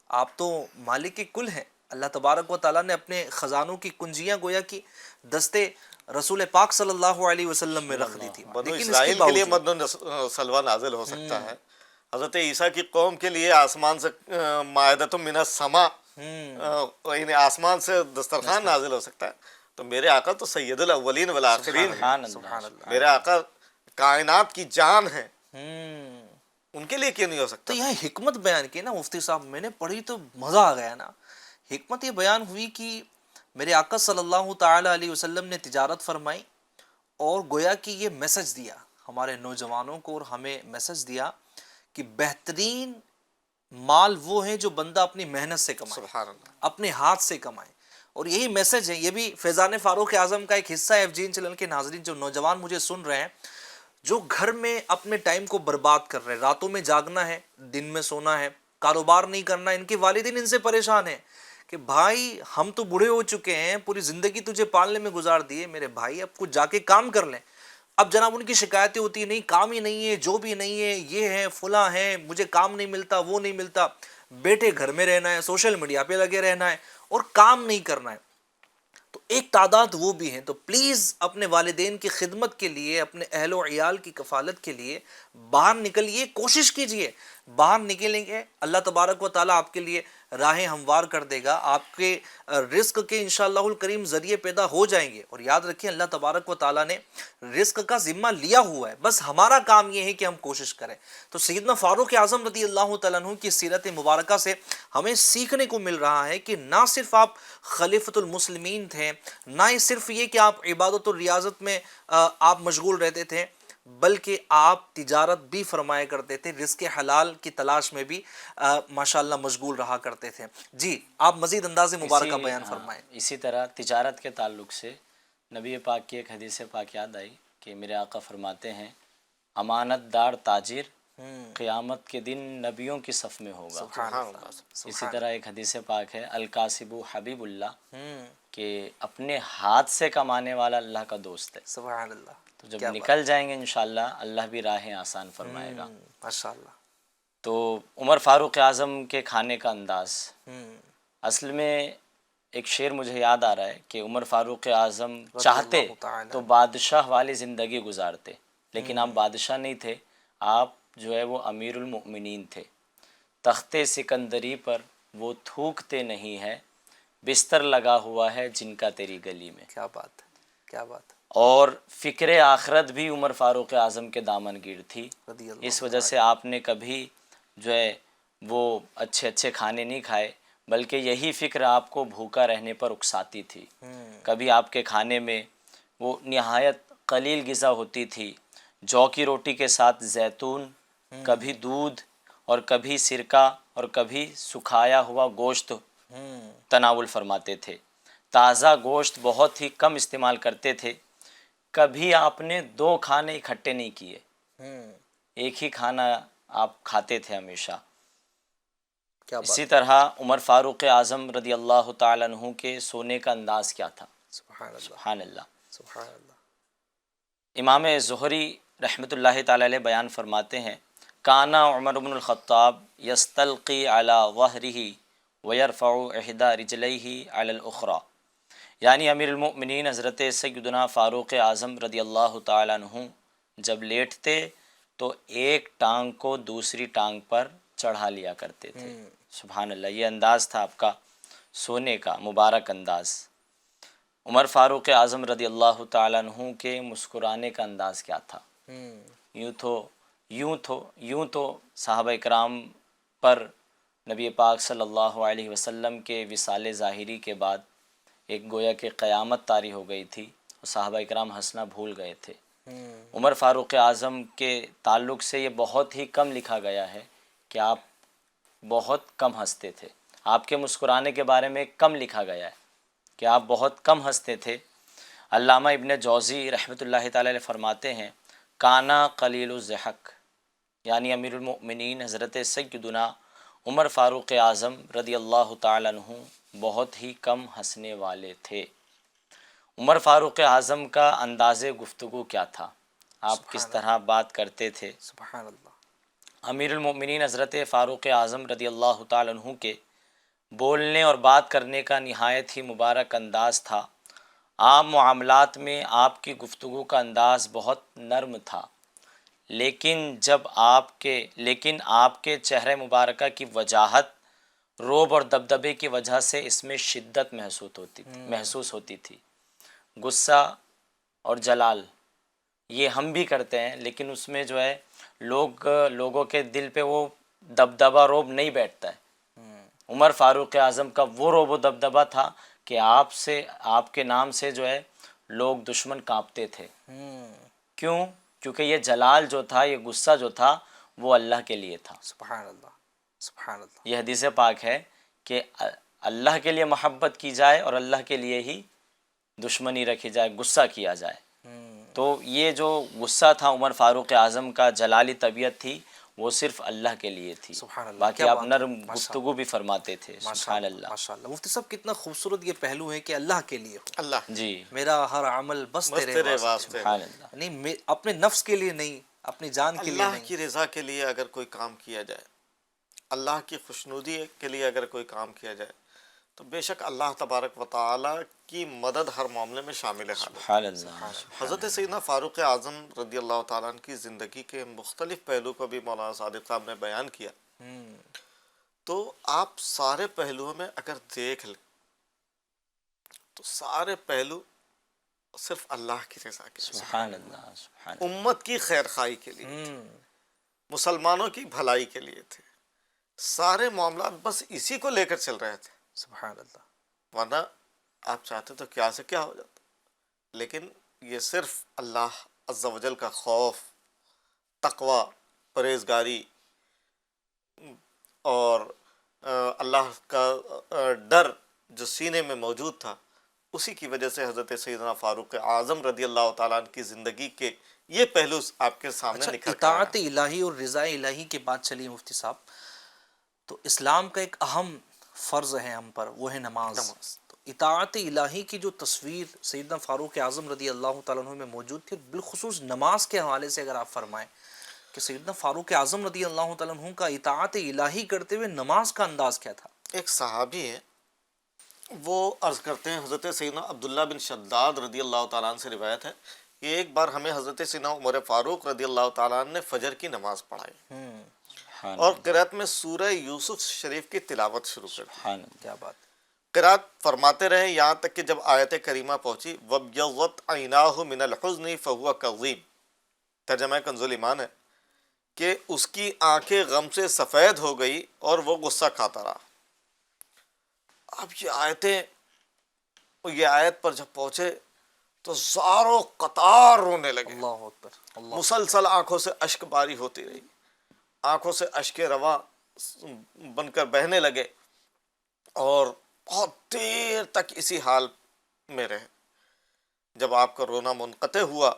آپ تو مالک کل ہیں. اللہ تبارک و تعالیٰ نے اپنے خزانوں کی کنجیاں گویا کہ دستے رسول پاک صلی اللہ علیہ وسلم میں رکھ دی تھی. بنو لیکن اسرائیل کے لیے مدن سلوہ نازل ہو سکتا ہے. حضرت عیسیٰ کی قوم کے لیے آسمان سے مائدۃ من السماء، یعنی آسمان سے دسترخوان نازل ہو سکتا ہے. تو میرے آقا تو سید الاولین والآخرین ہیں. سبحان اللہ. میرے آقا کائنات کی جان ہے، ان کے لیے کیوں نہیں ہو سکتا؟ تو یہاں حکمت بیان کی نا مفتی صاحب، میں نے پڑھی تو مزہ آ گیا نا. حکمت یہ بیان ہوئی کہ میرے آقا صلی اللہ تعالی علیہ وسلم نے تجارت فرمائی اور گویا کہ یہ میسج دیا ہمارے نوجوانوں کو، اور ہمیں میسج دیا کہ بہترین مال وہ ہے جو بندہ اپنی محنت سے کمائے، سبحان اللہ. اپنے ہاتھ سے کمائے. اور یہی میسج ہے. یہ بھی فیضان فاروق اعظم کا ایک حصہ ہے. FGN چینل کے ناظرین جو نوجوان مجھے سن رہے ہیں، جو گھر میں اپنے ٹائم کو برباد کر رہے ہیں، راتوں میں جاگنا ہے، دن میں سونا ہے، کاروبار نہیں کرنا، ان کے والدین ان سے پریشان ہیں کہ بھائی ہم تو بوڑھے ہو چکے ہیں، پوری زندگی تجھے پالنے میں گزار دیے، میرے بھائی اب کچھ جا کے کام کر لیں. اب جناب ان کی شکایتیں ہوتی ہیں، نہیں کام ہی نہیں ہے، جو بھی نہیں ہے، یہ ہے فلاں ہے، مجھے کام نہیں ملتا، وہ نہیں ملتا. بیٹے گھر میں رہنا ہے، سوشل میڈیا پہ لگے رہنا ہے اور کام نہیں کرنا ہے. تو ایک تعداد وہ بھی ہیں. تو پلیز اپنے والدین کی خدمت کے لیے، اپنے اہل و عیال کی کفالت کے لیے باہر نکلیے، کوشش کیجئے. باہر نکلیں گے اللہ تبارک و تعالیٰ آپ کے لیے راہیں ہموار کر دے گا، آپ کے رزق کے انشاءاللہ الکریم ذریعے پیدا ہو جائیں گے. اور یاد رکھیں اللہ تبارک و تعالیٰ نے رزق کا ذمہ لیا ہوا ہے، بس ہمارا کام یہ ہے کہ ہم کوشش کریں. تو سیدنا فاروق اعظم رضی اللہ تعالیٰ عنہ کی سیرت مبارکہ سے ہمیں سیکھنے کو مل رہا ہے کہ نہ صرف آپ خلیفۃ المسلمین تھے، نہ ہی صرف یہ کہ آپ عبادت اور ریاضت میں آپ مشغول رہتے تھے، بلکہ آپ تجارت بھی فرمایا کرتے تھے، رزق حلال کی تلاش میں بھی ماشاءاللہ مشغول رہا کرتے تھے. جی آپ مزید انداز مبارکہ بیان فرمائیں. اسی طرح تجارت کے تعلق سے نبی پاک کی ایک حدیث پاک یاد آئی کہ میرے آقا فرماتے ہیں امانت دار تاجر قیامت کے دن نبیوں کی صف میں ہوگا. اسی طرح ایک حدیث پاک ہے الکاسب حبیب اللہ، کہ اپنے ہاتھ سے کمانے والا اللہ کا دوست ہے. سبحان اللہ. تو جب نکل جائیں گے انشاءاللہ اللہ بھی راہیں آسان فرمائے گا. ماشاءاللہ. تو عمر فاروق اعظم کے کھانے کا انداز، اصل میں ایک شعر مجھے یاد آ رہا ہے کہ عمر فاروق اعظم چاہتے تو بادشاہ والی زندگی گزارتے، لیکن آپ بادشاہ نہیں تھے، آپ جو ہے وہ امیر المؤمنین تھے. تخت سکندری پر وہ تھوکتے نہیں ہے، بستر لگا ہوا ہے جن کا تیری گلی میں. کیا بات ہے، کیا بات ہے. اور فکر آخرت بھی عمر فاروق اعظم کے دامن گیر تھی. رضی اللہ اس وجہ سے آپ نے کبھی جو ہے وہ اچھے اچھے کھانے نہیں کھائے، بلکہ یہی فکر آپ کو بھوکا رہنے پر اکساتی تھی. کبھی آپ کے کھانے میں وہ نہایت قلیل غذا ہوتی تھی، جو کی روٹی کے ساتھ زیتون، کبھی دودھ اور کبھی سرکہ اور کبھی سکھایا ہوا گوشت تناول فرماتے تھے. تازہ گوشت بہت ہی کم استعمال کرتے تھے. کبھی آپ نے 2 کھانے اکٹھے نہیں کیے، ایک ہی کھانا آپ کھاتے تھے ہمیشہ. اسی طرح عمر فاروق اعظم رضی اللہ تعالیٰ عنہ کے سونے کا انداز کیا تھا. سبحان اللہ. سبحان اللہ. امام زہری رحمۃ اللہ تعالیٰ علیہ بیان فرماتے ہیں کانا عمر بن الخطاب یستلقی علی ظہرہ ویرفع احدی رجلیہ علی الاخری، یعنی امیر المؤمنین حضرت سیدنا فاروق اعظم رضی اللہ تعالیٰ عنہ جب لیٹتے تو ایک ٹانگ کو دوسری ٹانگ پر چڑھا لیا کرتے تھے. سبحان اللہ. یہ انداز تھا آپ کا سونے کا مبارک انداز. عمر فاروق اعظم رضی اللہ تعالیٰ عنہ کے مسکرانے کا انداز کیا تھا. یوں تو صحابہ اکرام پر نبی پاک صلی اللہ علیہ وسلم کے وصال ظاہری کے بعد ایک گویا کہ قیامت طاری ہو گئی تھی اور صحابہ اکرام ہنسنا بھول گئے تھے. عمر فاروق اعظم کے تعلق سے یہ بہت ہی کم لکھا گیا ہے کہ آپ بہت کم ہنستے تھے. آپ کے مسکرانے کے بارے میں کم لکھا گیا ہے کہ آپ بہت کم ہنستے تھے. علامہ ابن جوزی رحمۃ اللہ تعالی علیہ فرماتے ہیں کانا قلیل الضحک، یعنی امیر المؤمنین حضرت سیدنا عمر فاروق اعظم رضی اللہ تعالیٰ عنہ بہت ہی کم ہنسنے والے تھے. عمر فاروق اعظم کا انداز گفتگو کیا تھا، آپ کس طرح بات کرتے تھے. سبحان اللہ. امیر المؤمنین حضرت فاروق اعظم رضی اللہ تعالیٰ عنہ کے بولنے اور بات کرنے کا نہایت ہی مبارک انداز تھا. عام معاملات میں آپ کی گفتگو کا انداز بہت نرم تھا، لیکن آپ کے چہرے مبارکہ کی وجاہت، روب اور دبدبے کی وجہ سے اس میں شدت محسوس ہوتی تھی. غصہ اور جلال یہ ہم بھی کرتے ہیں، لیکن اس میں جو ہے لوگوں کے دل پہ وہ دبدبہ روب نہیں بیٹھتا ہے. عمر فاروق اعظم کا وہ روب و دبدبہ تھا کہ آپ کے نام سے جو ہے لوگ دشمن کانپتے تھے. کیوں؟ کیونکہ یہ جلال جو تھا، یہ غصہ جو تھا وہ اللہ کے لیے تھا. سبحان اللہ. سبحان اللہ. یہ حدیث پاک ہے کہ اللہ کے لیے محبت کی جائے اور اللہ کے لیے ہی دشمنی رکھی جائے، غصہ کیا جائے. تو یہ جو غصہ تھا عمر فاروق اعظم کا، جلالی طبیعت تھی، وہ صرف اللہ کے لیے تھی. سبحان اللہ. باقی آپ نرم گفتگو بھی فرماتے تھے. سبحان اللہ. ماشاءاللہ. مفتی صاحب کتنا خوبصورت یہ پہلو ہے کہ اللہ کے لیے ہو. اللہ جی میرا ہر عمل بس تیرے واسطے. سبحان اللہ. نہیں اپنے نفس کے لیے نہیں، اپنی جان کے لیے اللہ نہیں. کی رضا کے لیے اگر کوئی کام کیا جائے، اللہ کی خوشنودی کے لیے اگر کوئی کام کیا جائے تو بے شک اللہ تبارک و تعالیٰ کی مدد ہر معاملے میں شامل ہے. سبحان اللہ. حضرت سیدنا فاروق اعظم رضی اللہ تعالیٰ عنہ کی زندگی کے مختلف پہلو کو بھی مولانا صادق صاحب نے بیان کیا. تو آپ سارے پہلوؤں میں اگر دیکھ لیں تو سارے پہلو صرف اللہ کی رضا کے لیے، سبحان اللہ، سبحان اللہ، امت کی خیر خواہی کے لیے تھے، مسلمانوں کی بھلائی کے لیے تھے، سارے معاملات بس اسی کو لے کر چل رہے تھے، سبحان اللہ. ورنہ آپ چاہتے تو کیا سے کیا ہو جاتا. لیکن یہ صرف اللہ عز و جل کا خوف، تقوی، پرہیزگاری اور اللہ کا ڈر جو سینے میں موجود تھا، اسی کی وجہ سے حضرت سیدنا فاروق اعظم رضی اللہ تعالیٰ عنہ کی زندگی کے یہ پہلو آپ کے سامنے اچھا، نکھر کر آیا. اطاعت الہی اور رضا الہی کے بات چلی مفتی صاحب، تو اسلام کا ایک اہم فرض ہے ہم پر، وہ ہے نماز. تو اطاعت الہی کی جو تصویر سیدنا فاروق اعظم رضی اللہ تعالیٰ عنہ میں موجود تھی، بالخصوص نماز کے حوالے سے اگر آپ فرمائیں کہ سیدنا فاروق اعظم رضی اللہ تعالیٰ عنہ کا اطاعت الہی کرتے ہوئے نماز کا انداز کیا تھا؟ ایک صحابی ہے، وہ عرض کرتے ہیں، حضرت سیدنا عبداللہ بن شداد رضی اللہ تعالیٰ عنہ سے روایت ہے کہ ایک بار ہمیں حضرت سیدنا عمر فاروق رضی اللہ تعالیٰ عنہ نے فجر کی نماز پڑھائی سبحان اور اللہ، قرأت میں سورہ یوسف شریف کی تلاوت شروع کر دی. سبحان اللہ، کیا بات. قرأت فرماتے رہے یہاں تک کہ جب آیت کریمہ پہنچی وَبْيَضَّتْ عَيْنَاهُ مِنَ الْحُزْنِ فَهُوَ كَظِيمٌ. ترجمہ کنز الایمان ہے کہ اس کی آنکھیں غم سے سفید ہو گئی اور وہ غصہ کھاتا رہا. اب یہ آیت پر جب پہنچے تو زاروں قطار رونے لگے، اللہ اکبر. اللہ. مسلسل آنکھوں سے اشک باری ہوتی رہی، آنکھوں سے اشک رواں بن کر بہنے لگے اور بہت دیر تک اسی حال میں رہے. جب آپ کا رونا منقطع ہوا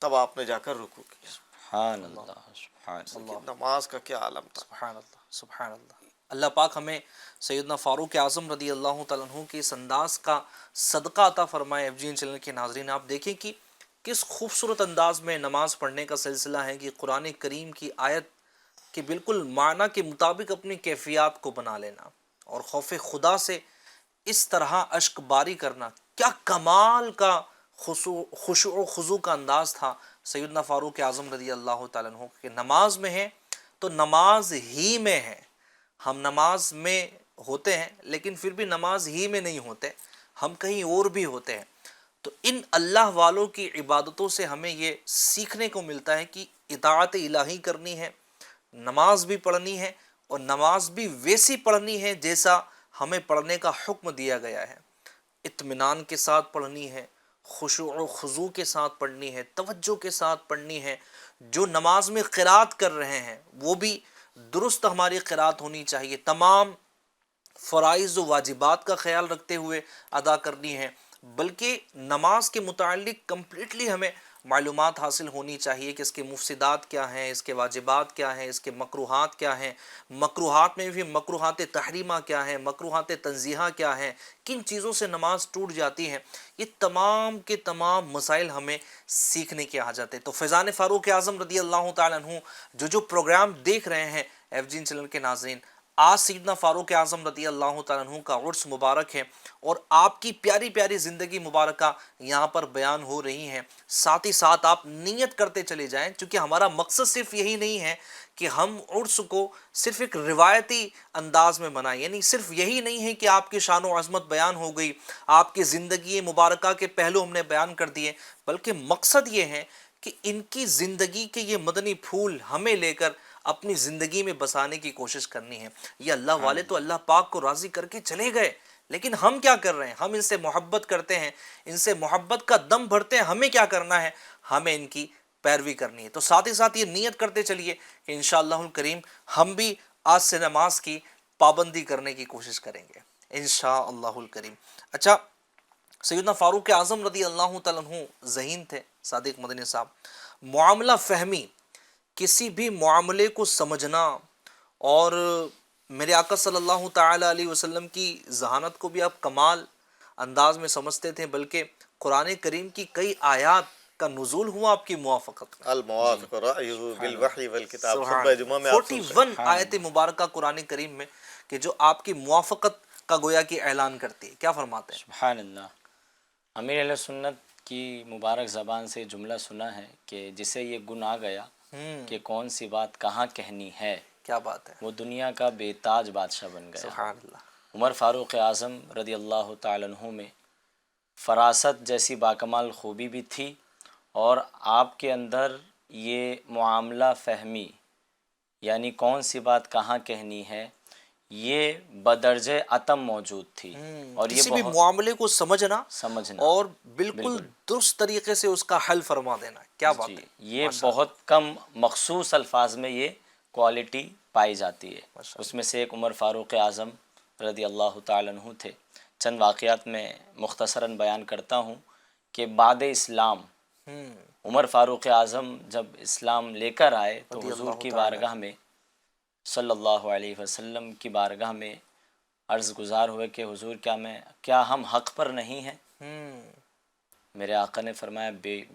تب آپ نے جا کر رکوع کیا. سبحان اللہ، سبحان اللہ، کہ نماز کا کیا عالم تھا. سبحان اللہ، سبحان اللہ. اللہ پاک ہمیں سیدنا فاروق اعظم رضی اللہ تعالیٰ عنہ کے اس انداز کا صدقہ عطا فرمائے. ایف جی این چینل کے ناظرین، آپ دیکھیں کہ کس خوبصورت انداز میں نماز پڑھنے کا سلسلہ ہے کہ قرآن کریم کی آیت کے بالکل معنی کے مطابق اپنی کیفیات کو بنا لینا اور خوف خدا سے اس طرح اشک باری کرنا، کیا کمال کا خشوع و خضوع کا انداز تھا سیدنا فاروق اعظم رضی اللہ تعالیٰ عنہ کہ نماز میں ہے تو نماز ہی میں ہے. ہم نماز میں ہوتے ہیں لیکن پھر بھی نماز ہی میں نہیں ہوتے، ہم کہیں اور بھی ہوتے ہیں. تو ان اللہ والوں کی عبادتوں سے ہمیں یہ سیکھنے کو ملتا ہے کہ اطاعت الہی کرنی ہے، نماز بھی پڑھنی ہے اور نماز بھی ویسی پڑھنی ہے جیسا ہمیں پڑھنے کا حکم دیا گیا ہے. اطمینان کے ساتھ پڑھنی ہے، خشوع و خضوع کے ساتھ پڑھنی ہے، توجہ کے ساتھ پڑھنی ہے. جو نماز میں قرات کر رہے ہیں وہ بھی درست ہماری قرات ہونی چاہیے، تمام فرائض و واجبات کا خیال رکھتے ہوئے ادا کرنی ہے. بلکہ نماز کے متعلق کمپلیٹلی ہمیں معلومات حاصل ہونی چاہیے کہ اس کے مفسدات کیا ہیں، اس کے واجبات کیا ہیں، اس کے مکروہات کیا ہیں، مکروہات میں بھی مکروہات تحریمہ کیا ہیں، مکروہات تنزیہہ کیا ہیں، کن چیزوں سے نماز ٹوٹ جاتی ہے. یہ تمام کے تمام مسائل ہمیں سیکھنے کے حاجت ہے. تو فیضان فاروق اعظم رضی اللہ تعالیٰ عنہ جو پروگرام دیکھ رہے ہیں ایف جی این چینل کے ناظرین، آج سیدنا فاروق اعظم رضی اللہ تعالیٰ عنہ کا عرس مبارک ہے اور آپ کی پیاری پیاری زندگی مبارکہ یہاں پر بیان ہو رہی ہیں. ساتھ ہی ساتھ آپ نیت کرتے چلے جائیں، چونکہ ہمارا مقصد صرف یہی نہیں ہے کہ ہم عرس کو صرف ایک روایتی انداز میں منائیں، یعنی صرف یہی نہیں ہے کہ آپ کی شان و عظمت بیان ہو گئی، آپ کی زندگی مبارکہ کے پہلو ہم نے بیان کر دیے، بلکہ مقصد یہ ہے کہ ان کی زندگی کے یہ مدنی پھول ہمیں لے کر اپنی زندگی میں بسانے کی کوشش کرنی ہے. یہ اللہ والے تو اللہ پاک کو راضی کر کے چلے گئے، لیکن ہم کیا کر رہے ہیں؟ ہم ان سے محبت کرتے ہیں، ان سے محبت کا دم بھرتے ہیں. ہمیں کیا کرنا ہے؟ ہمیں ان کی پیروی کرنی ہے. تو ساتھ ہی ساتھ یہ نیت کرتے چلیے کہ انشاءاللہ الکریم ہم بھی آج سے نماز کی پابندی کرنے کی کوشش کریں گے انشاءاللہ الکریم. اچھا، سیدنا فاروق اعظم رضی اللہ تعالیٰ عنہ ذہین تھے. صادق مدنی صاحب، معاملہ فہمی، کسی بھی معاملے کو سمجھنا اور میرے آقا صلی اللہ تعالی علیہ وسلم کی ذہانت کو بھی آپ کمال انداز میں سمجھتے تھے، بلکہ قرآن کریم کی کئی آیات کا نزول ہوا آپ کی موافقت میں. الموافق رأیہ بالوحی والکتاب، خطبہ جمعہ میں آپ 41 آیت مبارکہ قرآن کریم میں کہ جو آپ کی موافقت کا گویا کہ اعلان کرتی ہے. کیا فرماتے ہیں؟ سبحان اللہ. امیر اہل سنت کی مبارک زبان سے جملہ سنا ہے کہ جسے یہ گن آ گیا کہ کون سی بات کہاں کہنی ہے، کیا بات ہے، وہ دنیا کا بے تاج بادشاہ بن گیا. سبحان اللہ. عمر فاروق اعظم رضی اللہ تعالیٰ عنہ میں فراست جیسی باکمال خوبی بھی تھی، اور آپ کے اندر یہ معاملہ فہمی، یعنی کون سی بات کہاں کہنی ہے، یہ بدرجہ عتم موجود تھی. اور یہ کسی بھی بہت معاملے کو سمجھنا سمجھنا اور بالکل درست طریقے سے اس کا حل فرما دینا. کیا بات جی، ہے. یہ بہت کم مخصوص الفاظ میں یہ کوالٹی پائی جاتی ہے. اس میں سے ایک عمر فاروق اعظم رضی اللہ تعالیٰ عنہ تھے. چند واقعات میں مختصراً بیان کرتا ہوں کہ بعد اسلام عمر فاروق اعظم جب اسلام لے کر آئے تو حضور کی بارگاہ میں صلی اللہ علیہ وسلم کی بارگاہ میں عرض گزار ہوئے کہ حضور کیا ہم حق پر نہیں ہیں؟ میرے آقا نے فرمایا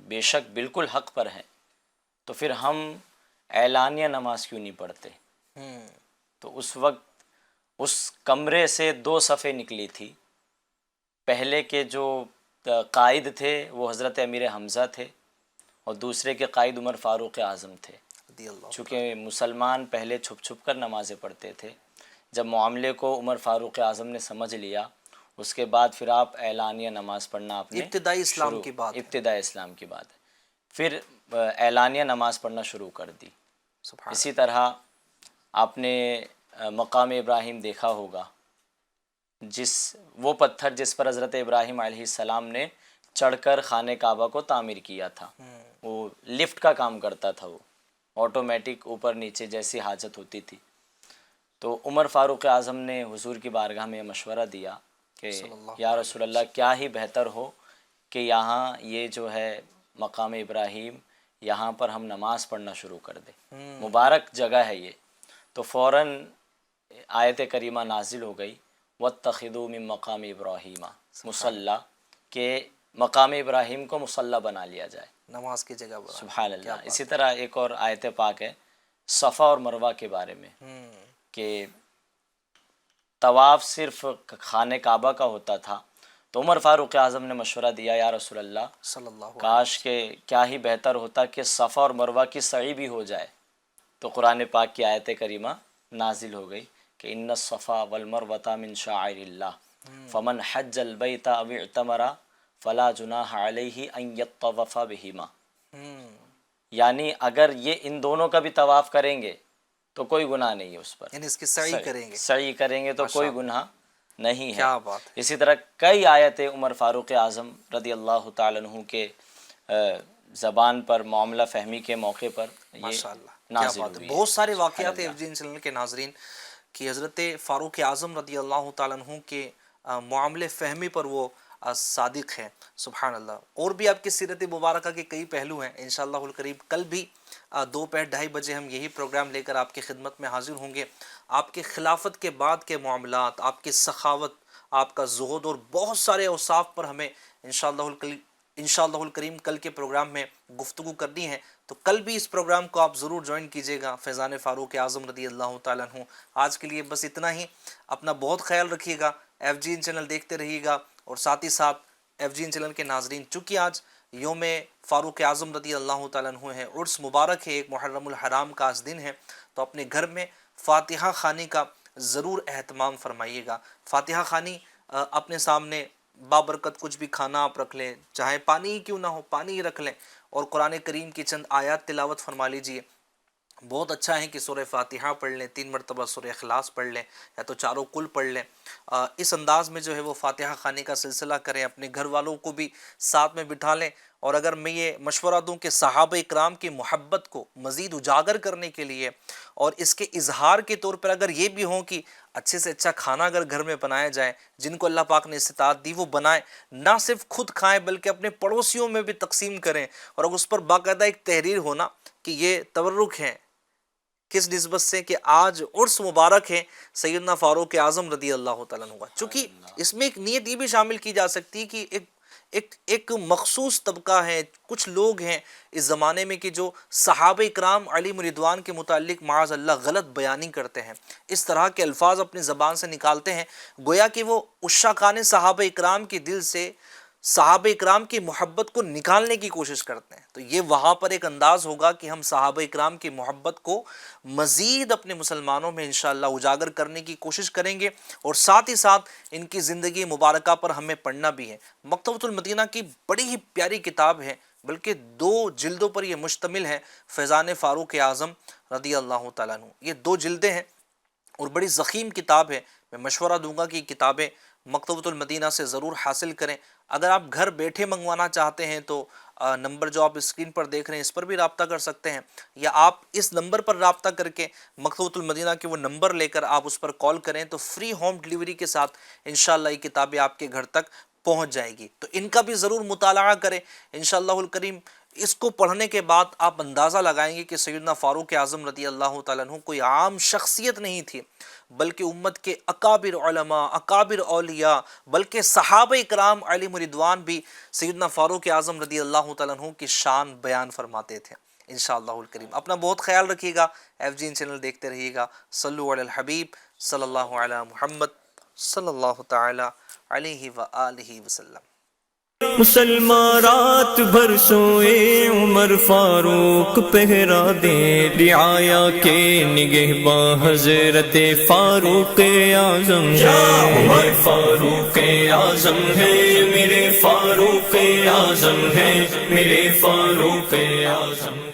بے شک بالکل حق پر ہیں. تو پھر ہم اعلانیہ نماز کیوں نہیں پڑھتے؟ تو اس وقت اس کمرے سے 2 صفیں نکلی تھی. پہلے کے جو قائد تھے وہ حضرت امیر حمزہ تھے، اور دوسرے کے قائد عمر فاروق اعظم تھے. چونکہ مسلمان پہلے چھپ چھپ کر نمازیں پڑھتے تھے، جب معاملے کو عمر فاروق اعظم نے سمجھ لیا، اس کے بعد پھر آپ اعلانیہ نماز پڑھنا آپ نے ابتدائی اسلام کی بات ہے. ابتدائی اسلام کی بات ہے. پھر اعلانیہ نماز پڑھنا شروع کر دی. اسی طرح آپ نے مقام ابراہیم دیکھا ہوگا، وہ پتھر جس پر حضرت ابراہیم علیہ السلام نے چڑھ کر خانہ کعبہ کو تعمیر کیا تھا، وہ لفٹ کا کام کرتا تھا، وہ آٹومیٹک اوپر نیچے جیسی حاجت ہوتی تھی. تو عمر فاروق اعظم نے حضور کی بارگاہ میں مشورہ دیا کہ یا رسول اللہ کیا ہی بہتر ہو کہ یہاں یہ جو ہے مقام ابراہیم، یہاں پر ہم نماز پڑھنا شروع کر دیں، مبارک جگہ ہے یہ. تو فوراً آیت کریمہ نازل ہو گئی وَاتَّخِذُوا مِن مَقَامِ إِبْرَاهِيمَ مُصَلَّى، کہ مقام ابراہیم کو مصلی بنا لیا جائے، نماز کی جگہ پر. سبحان اللہ. اسی طرح ایک اور آیت پاک ہے صفا اور مروہ کے بارے میں کہ طواف صرف خانہ کعبہ کا ہوتا تھا. تو عمر فاروق اعظم نے مشورہ دیا یا رسول اللہ صلی اللہ کاش کہ کیا ہی بہتر ہوتا کہ صفا اور مروہ کی سعی بھی ہو جائے. تو قرآن پاک کی آیت کریمہ نازل ہو گئی کہ ان الصفا والمروۃ من شعائر اللہ فمن حج البیت او اعتمر فلا جناح علیہ ان یطوف بہما. یعنی اگر یہ ان دونوں کا بھی طواف کریں گے تو کوئی گناہ نہیں ہے اس پر، یعنی اس کی سعی کریں گے. سعی کریں گے تو کوئی گناہ نہیں ہے. کیا بات ہے. اسی طرح کئی آیتیں عمر فاروق اعظم رضی اللہ تعالیٰ عنہ کے زبان پر معاملہ فہمی کے موقع پر یہ نازل ہوئی. بہت سارے واقعات ہیں FGN چینل کے ناظرین کہ حضرت فاروق اعظم رضی اللہ تعالیٰ عنہ کے معاملے فہمی پر وہ صادق ہیں. سبحان اللہ. اور بھی آپ کی سیرت مبارکہ کے کئی پہلو ہیں. انشاءاللہ القریب کل بھی 2:30 بجے ہم یہی پروگرام لے کر آپ کی خدمت میں حاضر ہوں گے. آپ کے خلافت کے بعد کے معاملات، آپ کی سخاوت، آپ کا زہد اور بہت سارے اوصاف پر ہمیں انشاءاللہ الکریم کل کے پروگرام میں گفتگو کرنی ہے. تو کل بھی اس پروگرام کو آپ ضرور جوائن کیجیے گا. فیضان فاروق اعظم رضی اللہ تعالیٰ عنہ. آج کے لیے بس اتنا ہی. اپنا بہت خیال رکھیے گا. FGN چینل دیکھتے رہیے گا، اور ساتھ ہی ساتھ FGN چینل کے ناظرین، چونکہ آج یوم فاروق اعظم رضی اللہ تعالیٰ عنہ ہے، عرس مبارک ہے، ایک محرم الحرام کا آج دن ہے، تو اپنے گھر میں فاتحہ خوانی کا ضرور اہتمام فرمائیے گا. فاتحہ خوانی اپنے سامنے بابرکت کچھ بھی کھانا آپ رکھ لیں، چاہے پانی ہی کیوں نہ ہو پانی ہی رکھ لیں، اور قرآن کریم کی چند آیات تلاوت فرما لیجئے. بہت اچھا ہے کہ سورہ فاتحہ پڑھ لیں، 3 مرتبہ سورہ اخلاص پڑھ لیں، یا تو چاروں کل پڑھ لیں. اس انداز میں جو ہے وہ فاتحہ خوانی کا سلسلہ کریں. اپنے گھر والوں کو بھی ساتھ میں بٹھا لیں. اور اگر میں یہ مشورہ دوں کہ صحابہ اکرام کی محبت کو مزید اجاگر کرنے کے لیے اور اس کے اظہار کے طور پر اگر یہ بھی ہوں کہ اچھے سے اچھا کھانا اگر گھر میں بنایا جائے، جن کو اللہ پاک نے استطاعت دی وہ بنائیں، نہ صرف خود کھائیں بلکہ اپنے پڑوسیوں میں بھی تقسیم کریں. اور اگر اس پر باقاعدہ ایک تحریر ہونا کہ یہ تبرک ہے کس نسبت سے کہ آج عرس مبارک ہے سیدنا فاروق اعظم رضی اللہ تعالیٰ عنہ. چونکہ اس میں ایک نیت یہ بھی شامل کی جا سکتی ہے کہ ایک مخصوص طبقہ ہے، کچھ لوگ ہیں اس زمانے میں کہ جو صحابہ اکرام علیہم رضوان کے متعلق معاذ اللہ غلط بیانی کرتے ہیں، اس طرح کے الفاظ اپنی زبان سے نکالتے ہیں، گویا کہ وہ عشاقان صحابہ اکرام کے دل سے صحابہ اکرام کی محبت کو نکالنے کی کوشش کرتے ہیں، تو یہ وہاں پر ایک انداز ہوگا کہ ہم صحابہ اکرام کی محبت کو مزید اپنے مسلمانوں میں انشاءاللہ اجاگر کرنے کی کوشش کریں گے، اور ساتھ ہی ساتھ ان کی زندگی مبارکہ پر ہمیں پڑھنا بھی ہے۔ مکتبۃ المدینہ کی بڑی ہی پیاری کتاب ہے، بلکہ 2 جلدوں پر یہ مشتمل ہے، فیضان فاروق اعظم رضی اللہ تعالیٰ عنہ۔ یہ 2 جلدیں ہیں اور بڑی ضخیم کتاب ہے۔ میں مشورہ دوں گا کہ یہ کتابیں مکتبۃ المدینہ سے ضرور حاصل کریں۔ اگر آپ گھر بیٹھے منگوانا چاہتے ہیں تو نمبر جو آپ اسکرین پر دیکھ رہے ہیں اس پر بھی رابطہ کر سکتے ہیں، یا آپ اس نمبر پر رابطہ کر کے مکتبۃ المدینہ کے وہ نمبر لے کر آپ اس پر کال کریں تو فری ہوم ڈیلیوری کے ساتھ انشاءاللہ یہ کتابیں آپ کے گھر تک پہنچ جائے گی۔ تو ان کا بھی ضرور مطالعہ کریں انشاءاللہ الکریم۔ اس کو پڑھنے کے بعد آپ اندازہ لگائیں گے کہ سیدنا فاروق اعظم رضی اللہ تعالیٰ عنہ کوئی عام شخصیت نہیں تھی، بلکہ امت کے اکابر علماء، اکابر اولیاء، بلکہ صحابہ اکرام علیہم رضوان بھی سیدنا فاروق اعظم رضی اللہ تعالیٰ عنہ کی شان بیان فرماتے تھے انشاءاللہ الکریم۔ اپنا بہت خیال رکھیے گا، FGN چینل دیکھتے رہیے گا۔ صلو علی الحبیب صلی اللہ علی محمد صلی اللہ تعالی علیہ وآلہ وسلم۔ مسلمان رات بھر سوئے عمر فاروق پہرا دے، رعایا کے نگہباں حضرت فاروق اعظم ہے۔ عمر فاروق اعظم ہے، میرے فاروق اعظم ہے، میرے فاروق اعظم۔